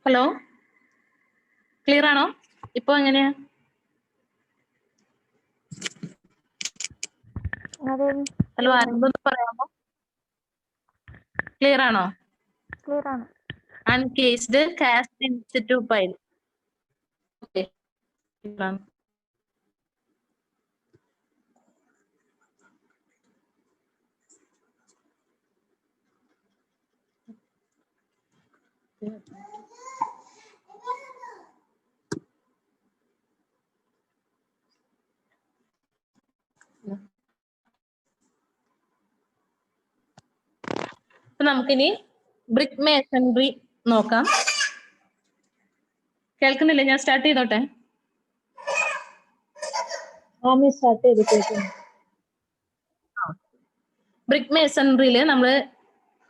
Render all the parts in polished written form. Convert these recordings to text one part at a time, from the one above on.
Hello, clear ആണോ? ഇപ്പൊ എങ്ങനെയാ? ഹലോ, ആരെങ്കിലും പറയാമോ? ക്ലിയർ ആണോ? ക്ലിയർ ആണ്. Uncased cast in situ pile. Okay. അപ്പൊ നമുക്കിനി ബ്രിക്ക് മേസൺറി നോക്കാം. കേൾക്കുന്നില്ല? ഞാൻ സ്റ്റാർട്ട് ചെയ്തോട്ടെ? സ്റ്റാർട്ട് ചെയ്ത് കേൾക്കുന്നു. ബ്രിക്ക് മേസൺറിയിൽ നമ്മൾ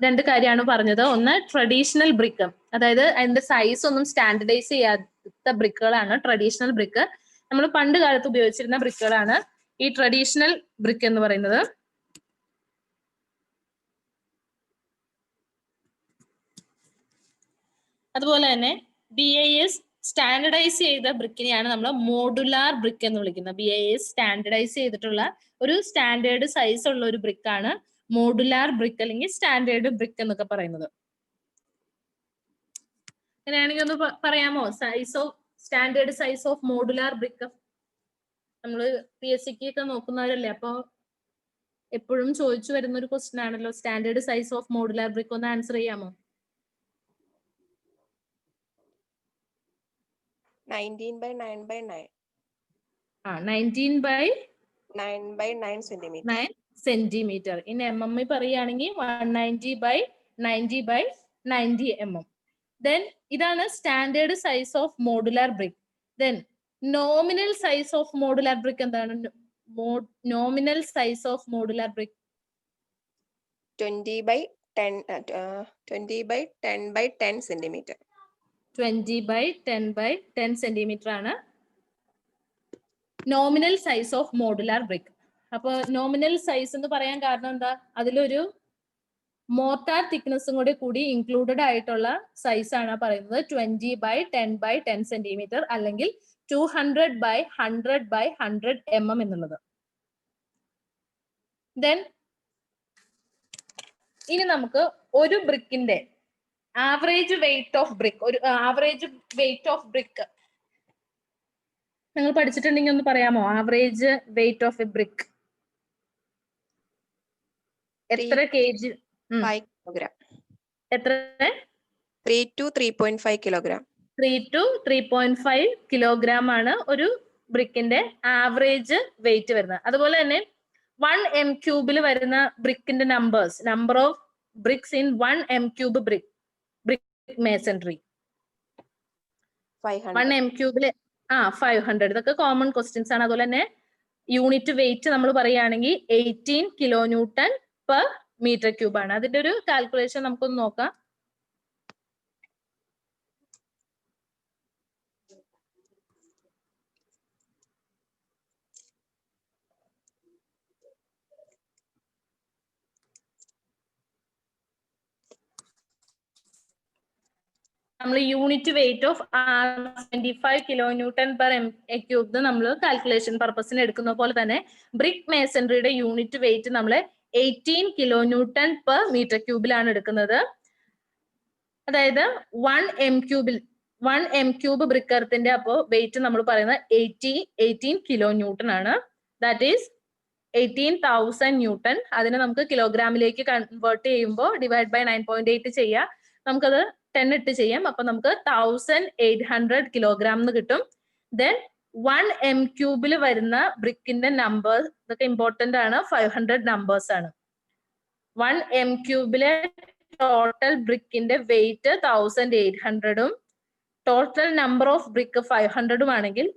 രണ്ട് കാര്യമാണ് പറഞ്ഞത്. ഒന്ന് ട്രഡീഷണൽ ബ്രിക്ക്, അതായത് അതിന്റെ സൈസ് ഒന്നും സ്റ്റാൻഡർഡൈസ് ചെയ്യാത്ത ബ്രിക്കുകളാണ് ട്രഡീഷണൽ ബ്രിക്ക്. നമ്മൾ പണ്ട് കാലത്ത് ഉപയോഗിച്ചിരുന്ന ബ്രിക്കുകളാണ് ഈ ട്രഡീഷണൽ ബ്രിക്ക് എന്ന് പറയുന്നത്. അതുപോലെ തന്നെ BIS സ്റ്റാൻഡർഡൈസ് ചെയ്ത ബ്രിക്കിനെയാണ് നമ്മൾ മോഡുലാർ ബ്രിക്ക് എന്ന് വിളിക്കുന്നത്. BIS സ്റ്റാൻഡർഡൈസ് ചെയ്തിട്ടുള്ള ഒരു സ്റ്റാൻഡേർഡ് സൈസ് ഉള്ള ഒരു ബ്രിക്കാണ് മോഡുലാർ ബ്രിക്ക് അല്ലെങ്കിൽ സ്റ്റാൻഡേർഡ് ബ്രിക്ക് എന്നൊക്കെ പറയുന്നത്. അങ്ങനെയാണെങ്കിൽ ഒന്ന് പറയാമോ size of standard size of modular brick? നമ്മള് PSC ഒക്കെ നോക്കുന്നവരല്ലേ, അപ്പൊ എപ്പോഴും ചോദിച്ചു വരുന്ന ഒരു ക്വസ്റ്റ്യൻ ആണല്ലോ standard size of modular brick. ഒന്ന് ആൻസർ ചെയ്യാമോ? 19 by 9 by 9. 19 by 9 by 9 centimeter. 9 centimetre. In mm പറയുകയാണെങ്കിൽ 190 by 90 by 90 mm. ദെൻ ഇതാണ് standard size of modular brick. Then nominal size of modular brick എന്താണ്? Nominal size of modular brick 20 by 10 by 10 centimeter. 20 by 10 by 10 centimetre ആണ് nominal size of modular brick. അപ്പൊ nominal size എന്ന് പറയാൻ കാരണം എന്താ? അതിലൊരു mortar തിക്നെസ്സും കൂടി ഇൻക്ലൂഡഡ് ആയിട്ടുള്ള സൈസ് ആണ് പറയുന്നത് 20 by 10 by 10 സെന്റിമീറ്റർ അല്ലെങ്കിൽ 200 by 100 by 100 mm എന്നുള്ളത്. ദെൻ ഇനി നമുക്ക് ഒരു ബ്രിക്കിന്റെ ആവറേജ് വെയിറ്റ് ഓഫ് ബ്രിക്ക്, ഒരു ആവറേജ് വെയിറ്റ് ഓഫ് ബ്രിക്ക് നിങ്ങൾ പഠിച്ചിട്ടുണ്ടെങ്കിൽ ഒന്ന് പറയാമോ? Average weight of A brick എത്ര kg? 5 kilogram. എത്ര? 3 to 3.5 kilogram. 3 to 3.5 കിലോഗ്രാം ആണ് ഒരു ബ്രിക്കിന്റെ ആവറേജ് വെയിറ്റ് വരുന്നത്. അതുപോലെ തന്നെ 1 m³ വരുന്ന ബ്രിക്കിന്റെ number of bricks in 1 m³ brick masonry 500. 1 m³ 500. ഇതൊക്കെ കോമൺ ക്വസ്റ്റ്യൻസ് ആണ്. അതുപോലെ തന്നെ യൂണിറ്റ് വെയിറ്റ് നമ്മൾ പറയുകയാണെങ്കിൽ 18 kilonewton per meter cube ആണ്. അതിന്റെ ഒരു കാൽക്കുലേഷൻ നമുക്കൊന്ന് നോക്കാം. നമ്മൾ unit weight of 25 kilonewton per m³ നമ്മൾ കാൽക്കുലേഷൻ പർപ്പസിന് എടുക്കുന്ന പോലെ തന്നെ ബ്രിക്ക് മേസൺറിയുടെ യൂണിറ്റ് വെയിറ്റ് നമ്മൾ 18 kilonewton per meter cube എടുക്കുന്നത്. അതായത് 1 m³ ബ്രിക്ക് എർത്തിന്റെ അപ്പോ വെയിറ്റ് നമ്മൾ പറയുന്നത് 18 kilonewton ആണ്. That is 18,000 newton. അതിനെ നമുക്ക് കിലോഗ്രാമിലേക്ക് കൺവേർട്ട് ചെയ്യുമ്പോൾ ഡിവൈഡ് ബൈ 9.8 ചെയ്യാം. നമുക്കത് 10 ഇട്ട് ചെയ്യാം. അപ്പൊ നമുക്ക് 1800 കിലോഗ്രാം എന്ന് കിട്ടും. ദെൻ 1 m³ വരുന്ന ബ്രിക്കിന്റെ നമ്പർ, ഇതൊക്കെ ഇമ്പോർട്ടന്റ് ആണ്, 500 നമ്പേഴ്സ് ആണ്. 1 m³ ടോട്ടൽ ബ്രിക്കിന്റെ weight 1800 total number of brick 500 ആണെങ്കിൽ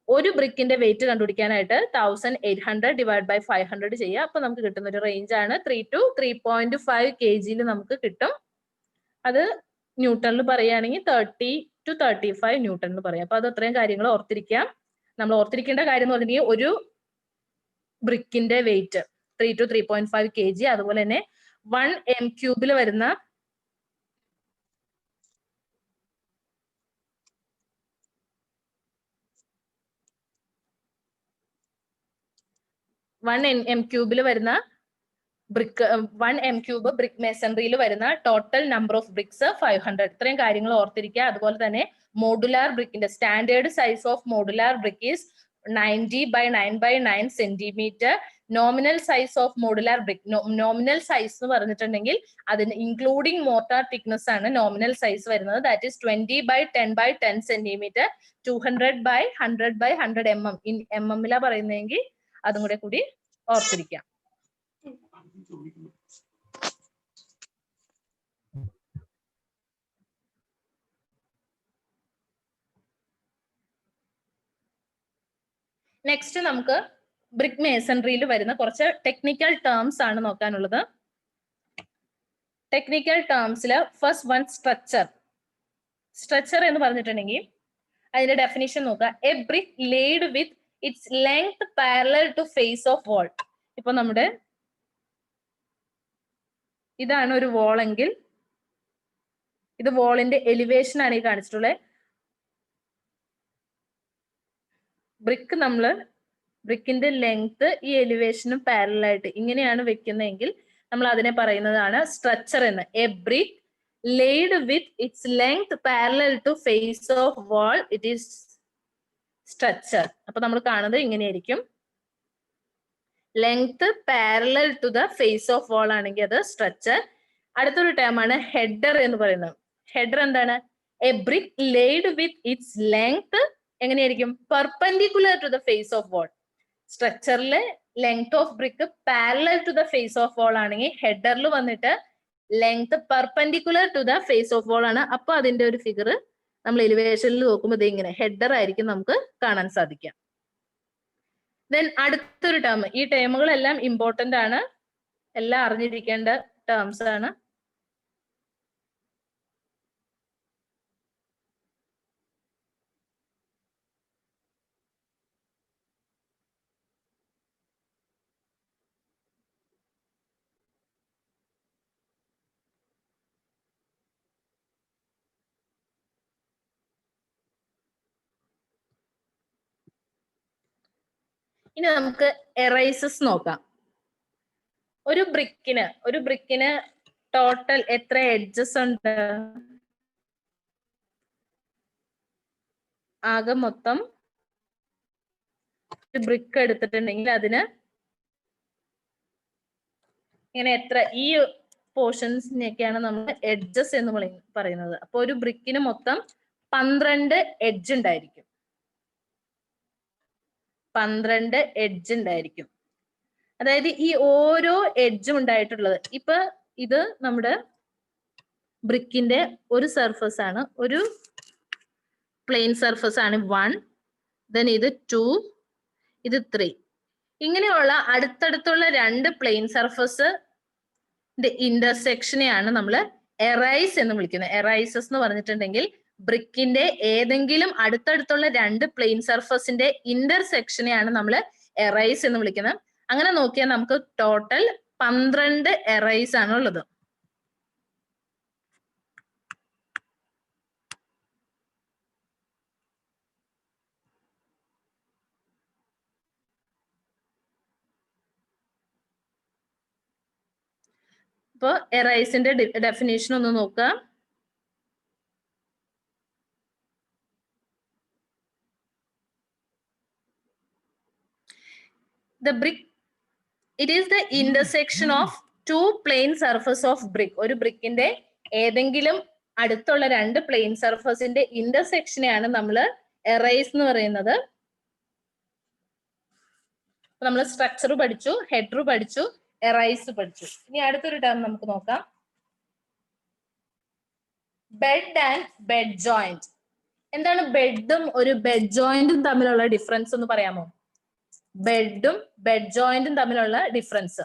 ഒരു ബ്രിക്കിന്റെ വെയിറ്റ് കണ്ടുപിടിക്കാനായിട്ട് 1800 ഡിവൈഡ് ബൈ 500 ചെയ്യുക. അപ്പൊ നമുക്ക് കിട്ടുന്ന ഒരു റേഞ്ച് ആണ് 3 to 3.5 kg നമുക്ക് കിട്ടും. അത് ന്യൂട്ടണിൽ പറയുകയാണെങ്കിൽ 30 to 35 ന്യൂട്ടൺ എന്ന് പറയാം. അപ്പൊ അത് അത്രയും കാര്യങ്ങൾ ഓർത്തിരിക്കാം. നമ്മൾ ഓർത്തിരിക്കേണ്ട കാര്യം എന്ന് പറഞ്ഞിട്ടുണ്ടെങ്കിൽ ഒരു ബ്രിക്കിന്റെ വെയിറ്റ് 3 to 3.5 kg. അതുപോലെ തന്നെ 1 m³ വരുന്ന 1 m³ വരുന്ന ബ്രിക്ക് 1 m³ ബ്രിക്ക് മേസൺറിയിൽ വരുന്ന ടോട്ടൽ നമ്പർ ഓഫ് ബ്രിക്സ് 500. ഇത്രയും കാര്യങ്ങൾ ഓർത്തിരിക്കുക. അതുപോലെ തന്നെ മോഡുലാർ ബ്രിക്കിന്റെ standard size of modular brick is 90 by 9 by 9 centimetre. Nominal size of modular brick, nominal size എന്ന് പറഞ്ഞിട്ടുണ്ടെങ്കിൽ അതിന് ഇൻക്ലൂഡിംഗ് മോർട്ടാർ തിക്നെസ് ആണ് നോമിനൽ സൈസ് വരുന്നത്. That is 20 by 10 by 10 centimetre, 200 by 100 by 100 mm. mm പറയുന്നതെങ്കിൽ അതും കൂടി ഓർത്തിരിക്കാം. Next നമുക്ക് brick മേസൺറിയിൽ വരുന്ന കുറച്ച് ടെക്നിക്കൽ ടേംസ് ആണ് നോക്കാനുള്ളത്. ടെക്നിക്കൽ ടേംസിൽ ഫസ്റ്റ് വൺ സ്ട്രക്ചർ. സ്ട്രക്ചർ എന്ന് പറഞ്ഞിട്ടുണ്ടെങ്കിൽ അതിന്റെ ഡെഫിനിഷൻ നോക്കുക. A brick laid with its length parallel to face of wall. ഇപ്പൊ നമ്മുടെ ഇതാണ് ഒരു വാളെങ്കിൽ ഇത് വാളിന്റെ എലിവേഷൻ ആണ് ഈ കാണിച്ചിട്ടുള്ളത്. ബ്രിക്കിന്റെ ലെങ്ത് ഈ എലിവേഷനും പാരലൽ ആയിട്ട് ഇങ്ങനെയാണ് വെക്കുന്നതെങ്കിൽ നമ്മൾ അതിനെ പറയുന്നതാണ് സ്ട്രക്ചർ എന്ന്. A brick laid with its length parallel to face of wall, it is structure. അപ്പൊ നമ്മൾ കാണുന്നത് ഇങ്ങനെയായിരിക്കും. Length parallel to the face of wall ആണെങ്കിൽ അത് സ്ട്രക്ചർ. അടുത്തൊരു ടേം ആണ് ഹെഡർ എന്ന് പറയുന്നത്. ഹെഡർ എന്താണ്? A brick laid with its length എങ്ങനെയായിരിക്കും? Perpendicular to the face of wall. സ്ട്രക്ചറിലെ length of brick parallel to the face of wall ആണെങ്കിൽ ഹെഡറിൽ വന്നിട്ട് length perpendicular to the face of wall ആണ്. അപ്പൊ അതിന്റെ ഒരു ഫിഗർ നമ്മൾ എലിവേഷനിൽ നോക്കുമ്പോൾ ഇത് ഇങ്ങനെ ഹെഡർ ആയിരിക്കും നമുക്ക് കാണാൻ സാധിക്കാം. ദെൻ അടുത്തൊരു ടേം. ഈ ടേമുകളെല്ലാം ഇമ്പോർട്ടന്റ് ആണ്, എല്ലാം അറിഞ്ഞിരിക്കേണ്ട ടേംസ് ആണ്. ഇനി നമുക്ക് എറൈസസ് നോക്കാം. ഒരു ബ്രിക്കിന് ടോട്ടൽ എത്ര എഡ്ജസ് ഉണ്ട്? ആകെ മൊത്തം ബ്രിക്ക് എടുത്തിട്ടുണ്ടെങ്കിൽ അതിന് ഇങ്ങനെ എത്ര, ഈ പോർഷൻസിനെയൊക്കെയാണ് നമ്മൾ എഡ്ജസ് എന്ന് പറയുന്നത്. അപ്പൊ ഒരു ബ്രിക്കിന് മൊത്തം 12 എഡ്ജ് ഉണ്ടായിരിക്കും. 12 എഡ്ജ് ഉണ്ടായിരിക്കും. അതായത് ഈ ഓരോ എഡ്ജും ഉണ്ടായിട്ടുള്ളത്, ഇപ്പൊ ഇത് നമ്മുടെ ബ്രിക്കിന്റെ ഒരു സർഫസ് ആണ്, ഒരു പ്ലെയിൻ സർഫസ് ആണ് 1, ദെൻ ഇത് 2, ഇത് 3. ഇങ്ങനെയുള്ള അടുത്തടുത്തുള്ള 2 പ്ലെയിൻ സർഫസ് ഇന്റർസെക്ഷനെയാണ് നമ്മൾ എറൈസ് എന്ന് വിളിക്കുന്നത്. എറൈസസ് എന്ന് പറഞ്ഞിട്ടുണ്ടെങ്കിൽ ബ്രിക്കിന്റെ ഏതെങ്കിലും അടുത്തടുത്തുള്ള 2 പ്ലെയിൻ സർഫസിന്റെ ഇന്റർസെക്ഷനെയാണ് നമ്മൾ എറൈസ് എന്ന് വിളിക്കുന്നത്. അങ്ങനെ നോക്കിയാൽ നമുക്ക് ടോട്ടൽ 12 എറൈസ് ആണ് ഉള്ളത്. ഇപ്പൊ എറൈസിന്റെ ഡെഫിനേഷൻ ഒന്ന് നോക്കുക. The brick, it is the intersection of two plane surface of brick. ഒരു ബ്രിക്കിന്റെ ഏതെങ്കിലും അടുത്തുള്ള 2 പ്ലെയിൻ സർഫസിന്റെ ഇന്റർസെക്ഷനെയാണ് നമ്മൾ എറൈസ് എന്ന് പറയുന്നത്. നമ്മൾ സ്ട്രക്ചർ പഠിച്ചു, ഹെഡർ പഠിച്ചു, എറൈസ് പഠിച്ചു. ഇനി അടുത്തൊരു ടേം നമുക്ക് നോക്കാം. Bed and bed joint. എന്താണ് ബെഡും ഒരു ബെഡ് ജോയിന്റും തമ്മിലുള്ള ഡിഫറൻസ് എന്ന് പറയാമോ? ബെഡും ബെഡ് ജോയിന്റും തമ്മിലുള്ള ഡിഫറൻസ്.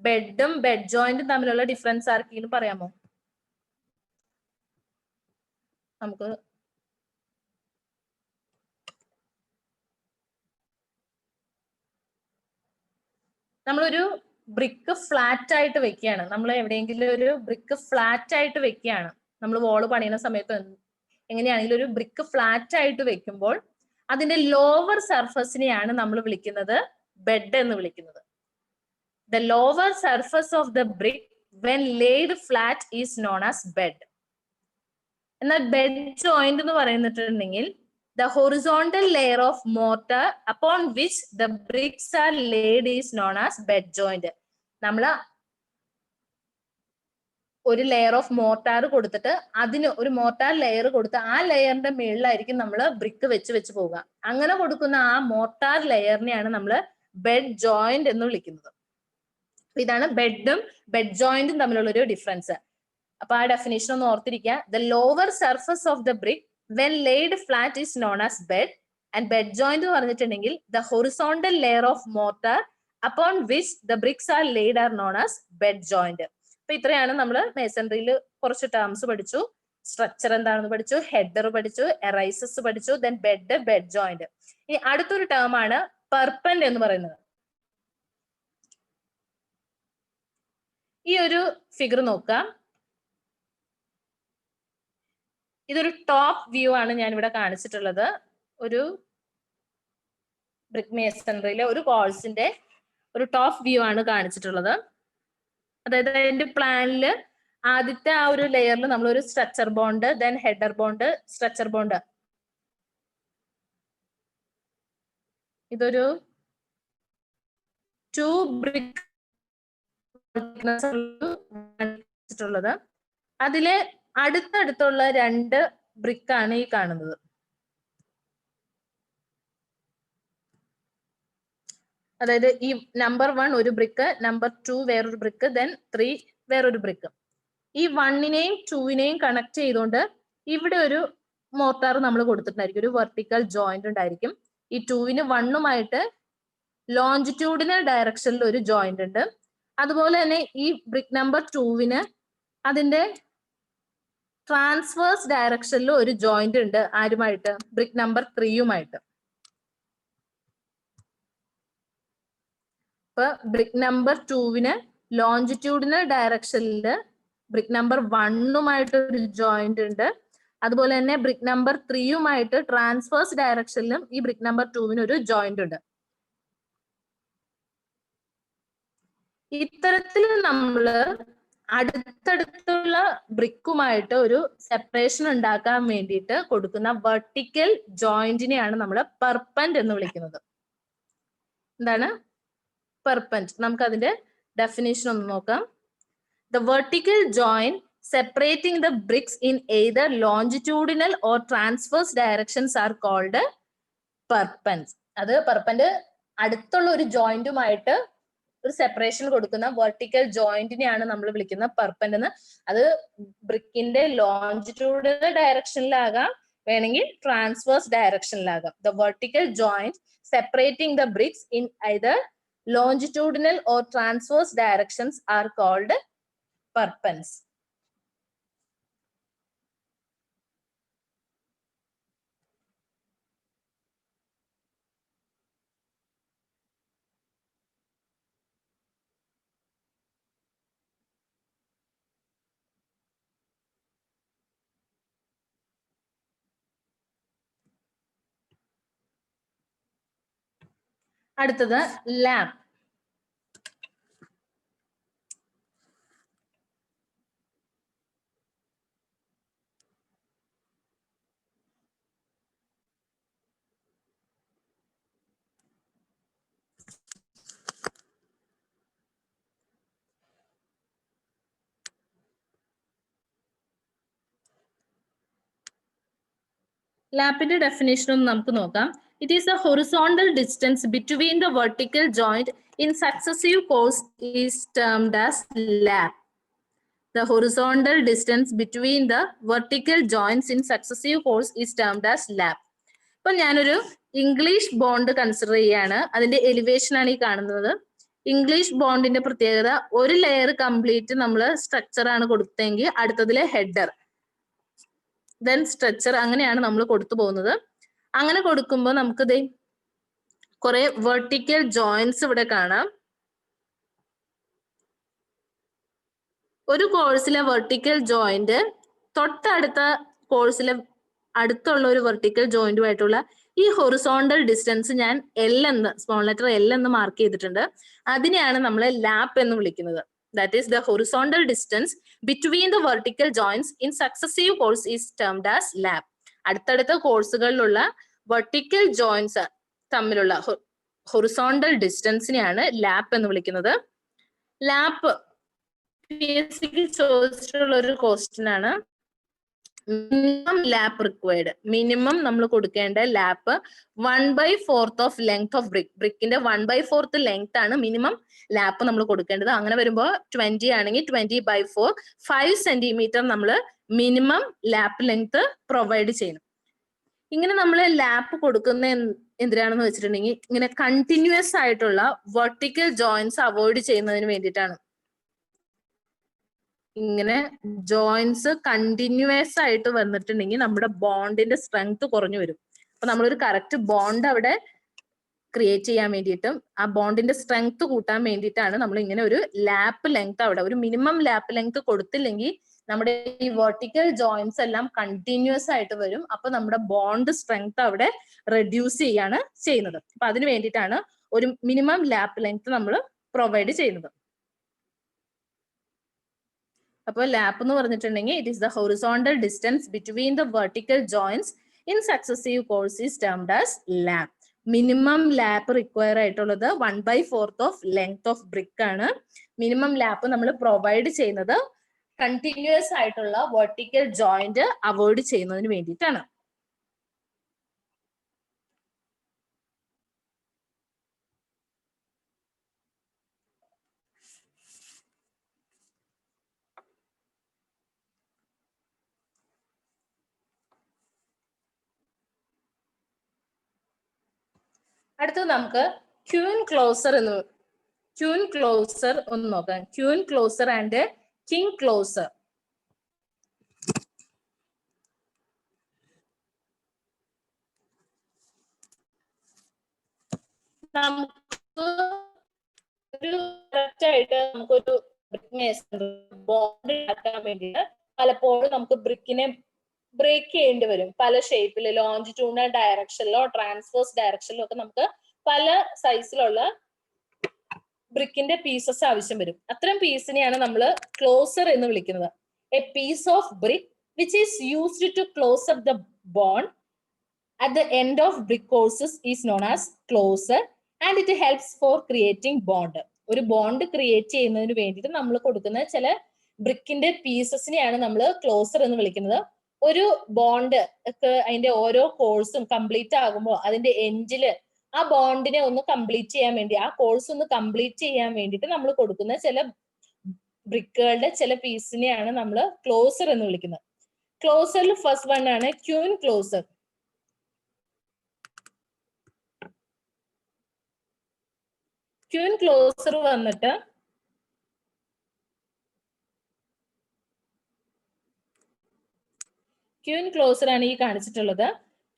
ബെഡും ബെഡ് ജോയിന്റും തമ്മിലുള്ള ഡിഫറൻസ് ആർക്കെങ്കിലും പറയാമോ? നമുക്ക് നമ്മളൊരു ബ്രിക്ക് ഫ്ലാറ്റ് ആയിട്ട് വെക്കുകയാണ്. നമ്മൾ എവിടെയെങ്കിലും ഒരു ബ്രിക്ക് ഫ്ലാറ്റ് ആയിട്ട് വെക്കുകയാണ്. നമ്മൾ വോള് പണിയുന്ന സമയത്ത് എങ്ങനെയാണെങ്കിലും ഒരു ബ്രിക്ക് ഫ്ലാറ്റ് ആയിട്ട് വെക്കുമ്പോൾ അതിന്റെ ലോവർ സർഫസിനെയാണ് നമ്മൾ വിളിക്കുന്നത് ബെഡ് എന്ന് വിളിക്കുന്നത്. The lower surface of the brick when laid flat is known as bed. എന്നാൽ ബെഡ് ജോയിന്റ് എന്ന് പറയുന്നിട്ടുണ്ടെങ്കിൽ the horizontal layer of mortar upon which the bricks are laid is known as bed joint. നമ്മൾ ഒരു layer of mortar കൊടുത്തിട്ട് അതിന് ഒരു mortar layer കൊടുത്ത് ആ ലെയറിന്റെ മുകളിലായിരിക്കും നമ്മൾ ബ്രിക്ക് വെച്ച് പോവുക. അങ്ങനെ കൊടുക്കുന്ന ആ മോർട്ടാർ ലെയറിനെയാണ് നമ്മൾ ബെഡ് ജോയിന്റ് എന്ന് വിളിക്കുന്നത്. ഇതാണ് ബെഡും ബെഡ് ജോയിന്റും തമ്മിലുള്ള ഒരു ഡിഫറൻസ്. അപ്പൊ ആ ഡെഫിനേഷൻ ഒന്ന് ഓർത്തിരിക്കുക. The lower surface of the brick when laid flat is known as bed, and bed joint എന്ന് പറഞ്ഞിട്ടുണ്ടെങ്കിൽ the horizontal layer of mortar upon which the bricks are laid are known as bed joint. അപ്പൊ ഇത്രയാണ് നമ്മൾ മേസൺറിയിൽ കുറച്ച് terms പഠിച്ചു. Structure എന്താണെന്ന് പഠിച്ചു, header പഠിച്ചു, എറൈസസ് പഠിച്ചു, ദെൻ ബെഡ് ജോയിന്റ്. ഇനി അടുത്തൊരു ടേം ആണ് പെർപെൻഡ് എന്ന് പറയുന്നത്. ഈ ഒരു ഫിഗർ നോക്കാം. ഇതൊരു ടോപ്പ് വ്യൂ ആണ് ഞാൻ ഇവിടെ കാണിച്ചിട്ടുള്ളത്. ഒരു ബ്രിക്ക് മേസൺറിയിലെ ഒരു കോഴ്സിന്റെ ഒരു ടോപ്പ് വ്യൂ ആണ് കാണിച്ചിട്ടുള്ളത്. അതായത് അതിന്റെ പ്ലാനിൽ ആദ്യത്തെ ആ ഒരു ലെയറിൽ നമ്മൾ ഒരു structure bond, then header bond, structure bond. ഇതൊരു 2 ബ്രിക്ക് ിട്ടുള്ളത്. അതില് അടുത്തടുത്തുള്ള 2 ബ്രിക്കാണ് ഈ കാണുന്നത്. അതായത് ഈ നമ്പർ 1 ഒരു ബ്രിക്ക്, നമ്പർ 2 വേറൊരു ബ്രിക്ക്, ദെൻ 3 വേറൊരു ബ്രിക്ക്. ഈ 1നെയും 2നെയും കണക്ട് ചെയ്തുകൊണ്ട് ഇവിടെ ഒരു മോർട്ടാർ നമ്മൾ കൊടുത്തിട്ടുണ്ടായിരിക്കും, ഒരു വെർട്ടിക്കൽ ജോയിന്റ് ഉണ്ടായിരിക്കും. ഈ 2ന് 1ഉമായിട്ട് ലോഞ്ചിറ്റ്യൂഡിനൽ ഡയറക്ഷനിൽ ഒരു ജോയിന്റ് ഉണ്ട്. അതുപോലെ തന്നെ ഈ ബ്രിക്ക് നമ്പർ 2ന് അതിന്റെ ട്രാൻസ്വേഴ്സ് ഡയറക്ഷനിൽ ഒരു ജോയിന്റ് ഉണ്ട്. ആരുമായിട്ട്? ബ്രിക്ക് നമ്പർ 3യുമായിട്ട്. ഇപ്പൊ ബ്രിക്ക് നമ്പർ 2ന് ലോഞ്ചിറ്റ്യൂഡിനൽ ഡയറക്ഷനിൽ ബ്രിക്ക് നമ്പർ 1ഉമായിട്ട് ഒരു ജോയിന്റ് ഉണ്ട്. അതുപോലെ തന്നെ ബ്രിക്ക് നമ്പർ 3യുമായിട്ട് ട്രാൻസ്വേഴ്സ് ഡയറക്ഷനിലും ഈ ബ്രിക്ക് നമ്പർ 2ന് ഒരു ജോയിന്റ് ഉണ്ട്. ഇത്തരത്തിൽ നമ്മള് അടുത്തടുത്തുള്ള ബ്രിക്കുമായിട്ട് ഒരു സെപ്പറേഷൻ ഉണ്ടാക്കാൻ വേണ്ടിയിട്ട് കൊടുക്കുന്ന വെർട്ടിക്കൽ ജോയിന്റിനെയാണ് നമ്മൾ പെർപെൻഡ് എന്ന് വിളിക്കുന്നത്. എന്താണ് പെർപെൻഡ്? നമുക്ക് അതിന്റെ ഡെഫിനേഷൻ ഒന്ന് നോക്കാം. The vertical joint separating the bricks in either longitudinal or transverse directions are called perpend. അത് പെർപെൻഡ് അടുത്തുള്ള ഒരു ജോയിന്റുമായിട്ട് ഒരു സെപ്പറേഷൻ കൊടുക്കുന്ന വെർട്ടിക്കൽ ജോയിന്റിനെയാണ് നമ്മൾ വിളിക്കുന്ന പെർപെൻഡ് എന്ന്. അത് ബ്രിക്കിന്റെ ലോഞ്ചിറ്റ്യൂഡിനൽ ഡയറക്ഷനിലാകാം, വേണമെങ്കിൽ ട്രാൻസ്വേഴ്സ് ഡയറക്ഷനിലാകാം. The vertical joint separating the bricks in either longitudinal or transverse directions are called perpends. അടുത്തത് ലാപ്പ്. ലാപ്പിന്റെ ഡെഫിനേഷൻ ഒന്ന് നമുക്ക് നോക്കാം. It is a horizontal distance between the vertical joint in successive course is termed as lap. The horizontal distance between the vertical joints in successive course is termed as lap. ഇപ്പൊ ഞാനൊരു English bond consider ചെയ്യാണ്. അതിന്റെ elevation ആണ് ഈ കാണുന്നത്. English ബോണ്ടിന്റെ പ്രത്യേകത, ഒരു ലെയർ കംപ്ലീറ്റ് നമ്മൾ സ്ട്രക്ചർ ആണ് കൊടുത്തെങ്കിൽ അടുത്തതിലെ ഹെഡർ, ദെൻ സ്ട്രക്ചർ, അങ്ങനെയാണ് നമ്മൾ കൊടുത്തു പോകുന്നത്. അങ്ങനെ കൊടുക്കുമ്പോൾ നമുക്ക് കുറെ വെർട്ടിക്കൽ ജോയിന്റ്സ് ഇവിടെ കാണാം. ഒരു കോഴ്സിലെ വെർട്ടിക്കൽ ജോയിന്റ് തൊട്ടടുത്ത കോഴ്സിലെ അടുത്തുള്ള ഒരു വെർട്ടിക്കൽ ജോയിന്റുമായിട്ടുള്ള ഈ ഹൊറിസോണ്ടൽ ഡിസ്റ്റൻസ് ഞാൻ എൽ എന്ന് സ്മോൾ ലെറ്റർ എൽ എന്ന് മാർക്ക് ചെയ്തിട്ടുണ്ട്. അതിനെയാണ് നമ്മൾ ലാപ്പ് എന്ന് വിളിക്കുന്നത്. That is the horizontal distance between the vertical joints in successive course is termed as lap. അടുത്തടുത്ത കോഴ്സുകളിലുള്ള വെർട്ടിക്കൽ ജോയിന്റ്സ് തമ്മിലുള്ള ഹൊറിസോണ്ടൽ ഡിസ്റ്റൻസിനെയാണ് ലാപ്പ് എന്ന് വിളിക്കുന്നത്. ലാപ്പ് ചോദിച്ചിട്ടുള്ള ഒരു ക്വസ്റ്റ്യൻ ആണ്. മിനിമം ലാപ്പ് റിക്വയർഡ്, മിനിമം നമ്മൾ കൊടുക്കേണ്ട lap 1/4 of length of brick. ബ്രിക്കിന്റെ 1/4 ലെങ്ത് ആണ് മിനിമം ലാപ്പ് നമ്മൾ കൊടുക്കേണ്ടത്. അങ്ങനെ വരുമ്പോൾ 20 ആണെങ്കിൽ 20/4 5 സെന്റിമീറ്റർ നമ്മൾ മിനിമം ലാപ്പ് ലെങ്ത് പ്രൊവൈഡ് ചെയ്യണം. ഇങ്ങനെ നമ്മൾ ലാപ്പ് കൊടുക്കുന്ന എന്തിനാണെന്ന് വെച്ചിട്ടുണ്ടെങ്കിൽ ഇങ്ങനെ കണ്ടിന്യൂസ് ആയിട്ടുള്ള വെർട്ടിക്കൽ ജോയിന്റ്സ് അവോയ്ഡ് ചെയ്യുന്നതിന് വേണ്ടിയിട്ടാണ്. ഇങ്ങനെ ജോയിന്റ്സ് കണ്ടിന്യൂസ് ആയിട്ട് വന്നിട്ടുണ്ടെങ്കിൽ നമ്മുടെ ബോണ്ടിന്റെ സ്ട്രെങ്ത് കുറഞ്ഞു വരും. അപ്പൊ നമ്മളൊരു കറക്റ്റ് ബോണ്ട് അവിടെ ക്രിയേറ്റ് ചെയ്യാൻ വേണ്ടിയിട്ടും ആ ബോണ്ടിന്റെ സ്ട്രെങ്ത് കൂട്ടാൻ വേണ്ടിയിട്ടാണ് നമ്മൾ ഇങ്ങനെ ഒരു ലാപ്പ് ലെങ്ത് അവിടെ ഒരു മിനിമം ലാപ്പ് ലെങ്ത് കൊടുത്തില്ലെങ്കിൽ നമ്മുടെ ഈ വെർട്ടിക്കൽ ജോയിന്റ്സ് എല്ലാം കണ്ടിന്യൂസ് ആയിട്ട് വരും. അപ്പൊ നമ്മുടെ ബോണ്ട് സ്ട്രെങ്ത് അവിടെ റെഡ്യൂസ് ചെയ്യാണ് ചെയ്യുന്നത്. അപ്പൊ അതിന് വേണ്ടിയിട്ടാണ് ഒരു മിനിമം ലാപ്പ് ലെങ്ത് നമ്മൾ പ്രൊവൈഡ് ചെയ്യുന്നത്. അപ്പോൾ ലാപ്പ് എന്ന് പറഞ്ഞിട്ടുണ്ടെങ്കിൽ it is the horizontal distance between the vertical joints in successive course is termed as lap. Minimum lap require ആയിട്ടുള്ളത് 1/4 ഓഫ് ലെങ്ത് ഓഫ് ബ്രിക്ക് ആണ്. മിനിമം ലാപ്പ് നമ്മൾ പ്രൊവൈഡ് ചെയ്യുന്നത് continuous ആയിട്ടുള്ള വെർട്ടിക്കൽ ജോയിന്റ് അവോയ്ഡ് ചെയ്യുന്നതിന് വേണ്ടിയിട്ടാണ്. അടുത്തത് നമുക്ക് ക്യൂൻ ക്ലോസർ ഒന്ന് നോക്കാം. Queen closer and king closer. നമുക്ക് ഒരു കറക്റ്റ് ആയിട്ട് നമുക്കൊരു ബോണ്ട് ഉണ്ടാക്കാൻ വേണ്ടിയിട്ട് പലപ്പോഴും നമുക്ക് ബ്രിക്കിനെ ബ്രേക്ക് ചെയ്യേണ്ടി വരും. പല ഷേപ്പിൽ ലോഞ്ചിറ്റ്യൂണൽ ഡയറക്ഷനിലോ ട്രാൻസ്വേഴ്സ് ഡയറക്ഷനിലോ ഒക്കെ നമുക്ക് പല സൈസിലുള്ള ബ്രിക്കിന്റെ പീസസ് ആവശ്യം വരും. അത്തരം പീസിനെയാണ് നമ്മൾ ക്ലോസർ എന്ന് വിളിക്കുന്നത്. A piece of brick which is used to close up the bond at the end of brick courses is known as closer and it helps for creating bond. ഒരു ബോണ്ട് ക്രിയേറ്റ് ചെയ്യുന്നതിന് വേണ്ടിയിട്ട് നമ്മൾ കൊടുക്കുന്ന ചില ബ്രിക്കിന്റെ പീസസിനെയാണ് നമ്മൾ closer എന്ന് വിളിക്കുന്നത്. ഒരു ബോണ്ട് ഒക്കെ അതിന്റെ ഓരോ കോഴ്സും കംപ്ലീറ്റ് ആകുമ്പോൾ അതിന്റെ എൻഡില് ആ ബോണ്ടിനെ ഒന്ന് കംപ്ലീറ്റ് ചെയ്യാൻ വേണ്ടി, ആ കോഴ്സ് ഒന്ന് കംപ്ലീറ്റ് ചെയ്യാൻ വേണ്ടിയിട്ട് നമ്മൾ കൊടുക്കുന്ന ചില ബ്രിക്കുകളുടെ ചില പീസിനെയാണ് നമ്മൾ ക്ലോസർ എന്ന് വിളിക്കുന്നത്. ക്ലോസറിൽ ഫസ്റ്റ് വൺ ആണ് ക്യൂൻ ക്ലോസർ. ക്യൂൻ ക്ലോസർ വന്നിട്ട് ക്യൂൻ ക്ലോസർ ആണ് ഈ കാണിച്ചിട്ടുള്ളത്.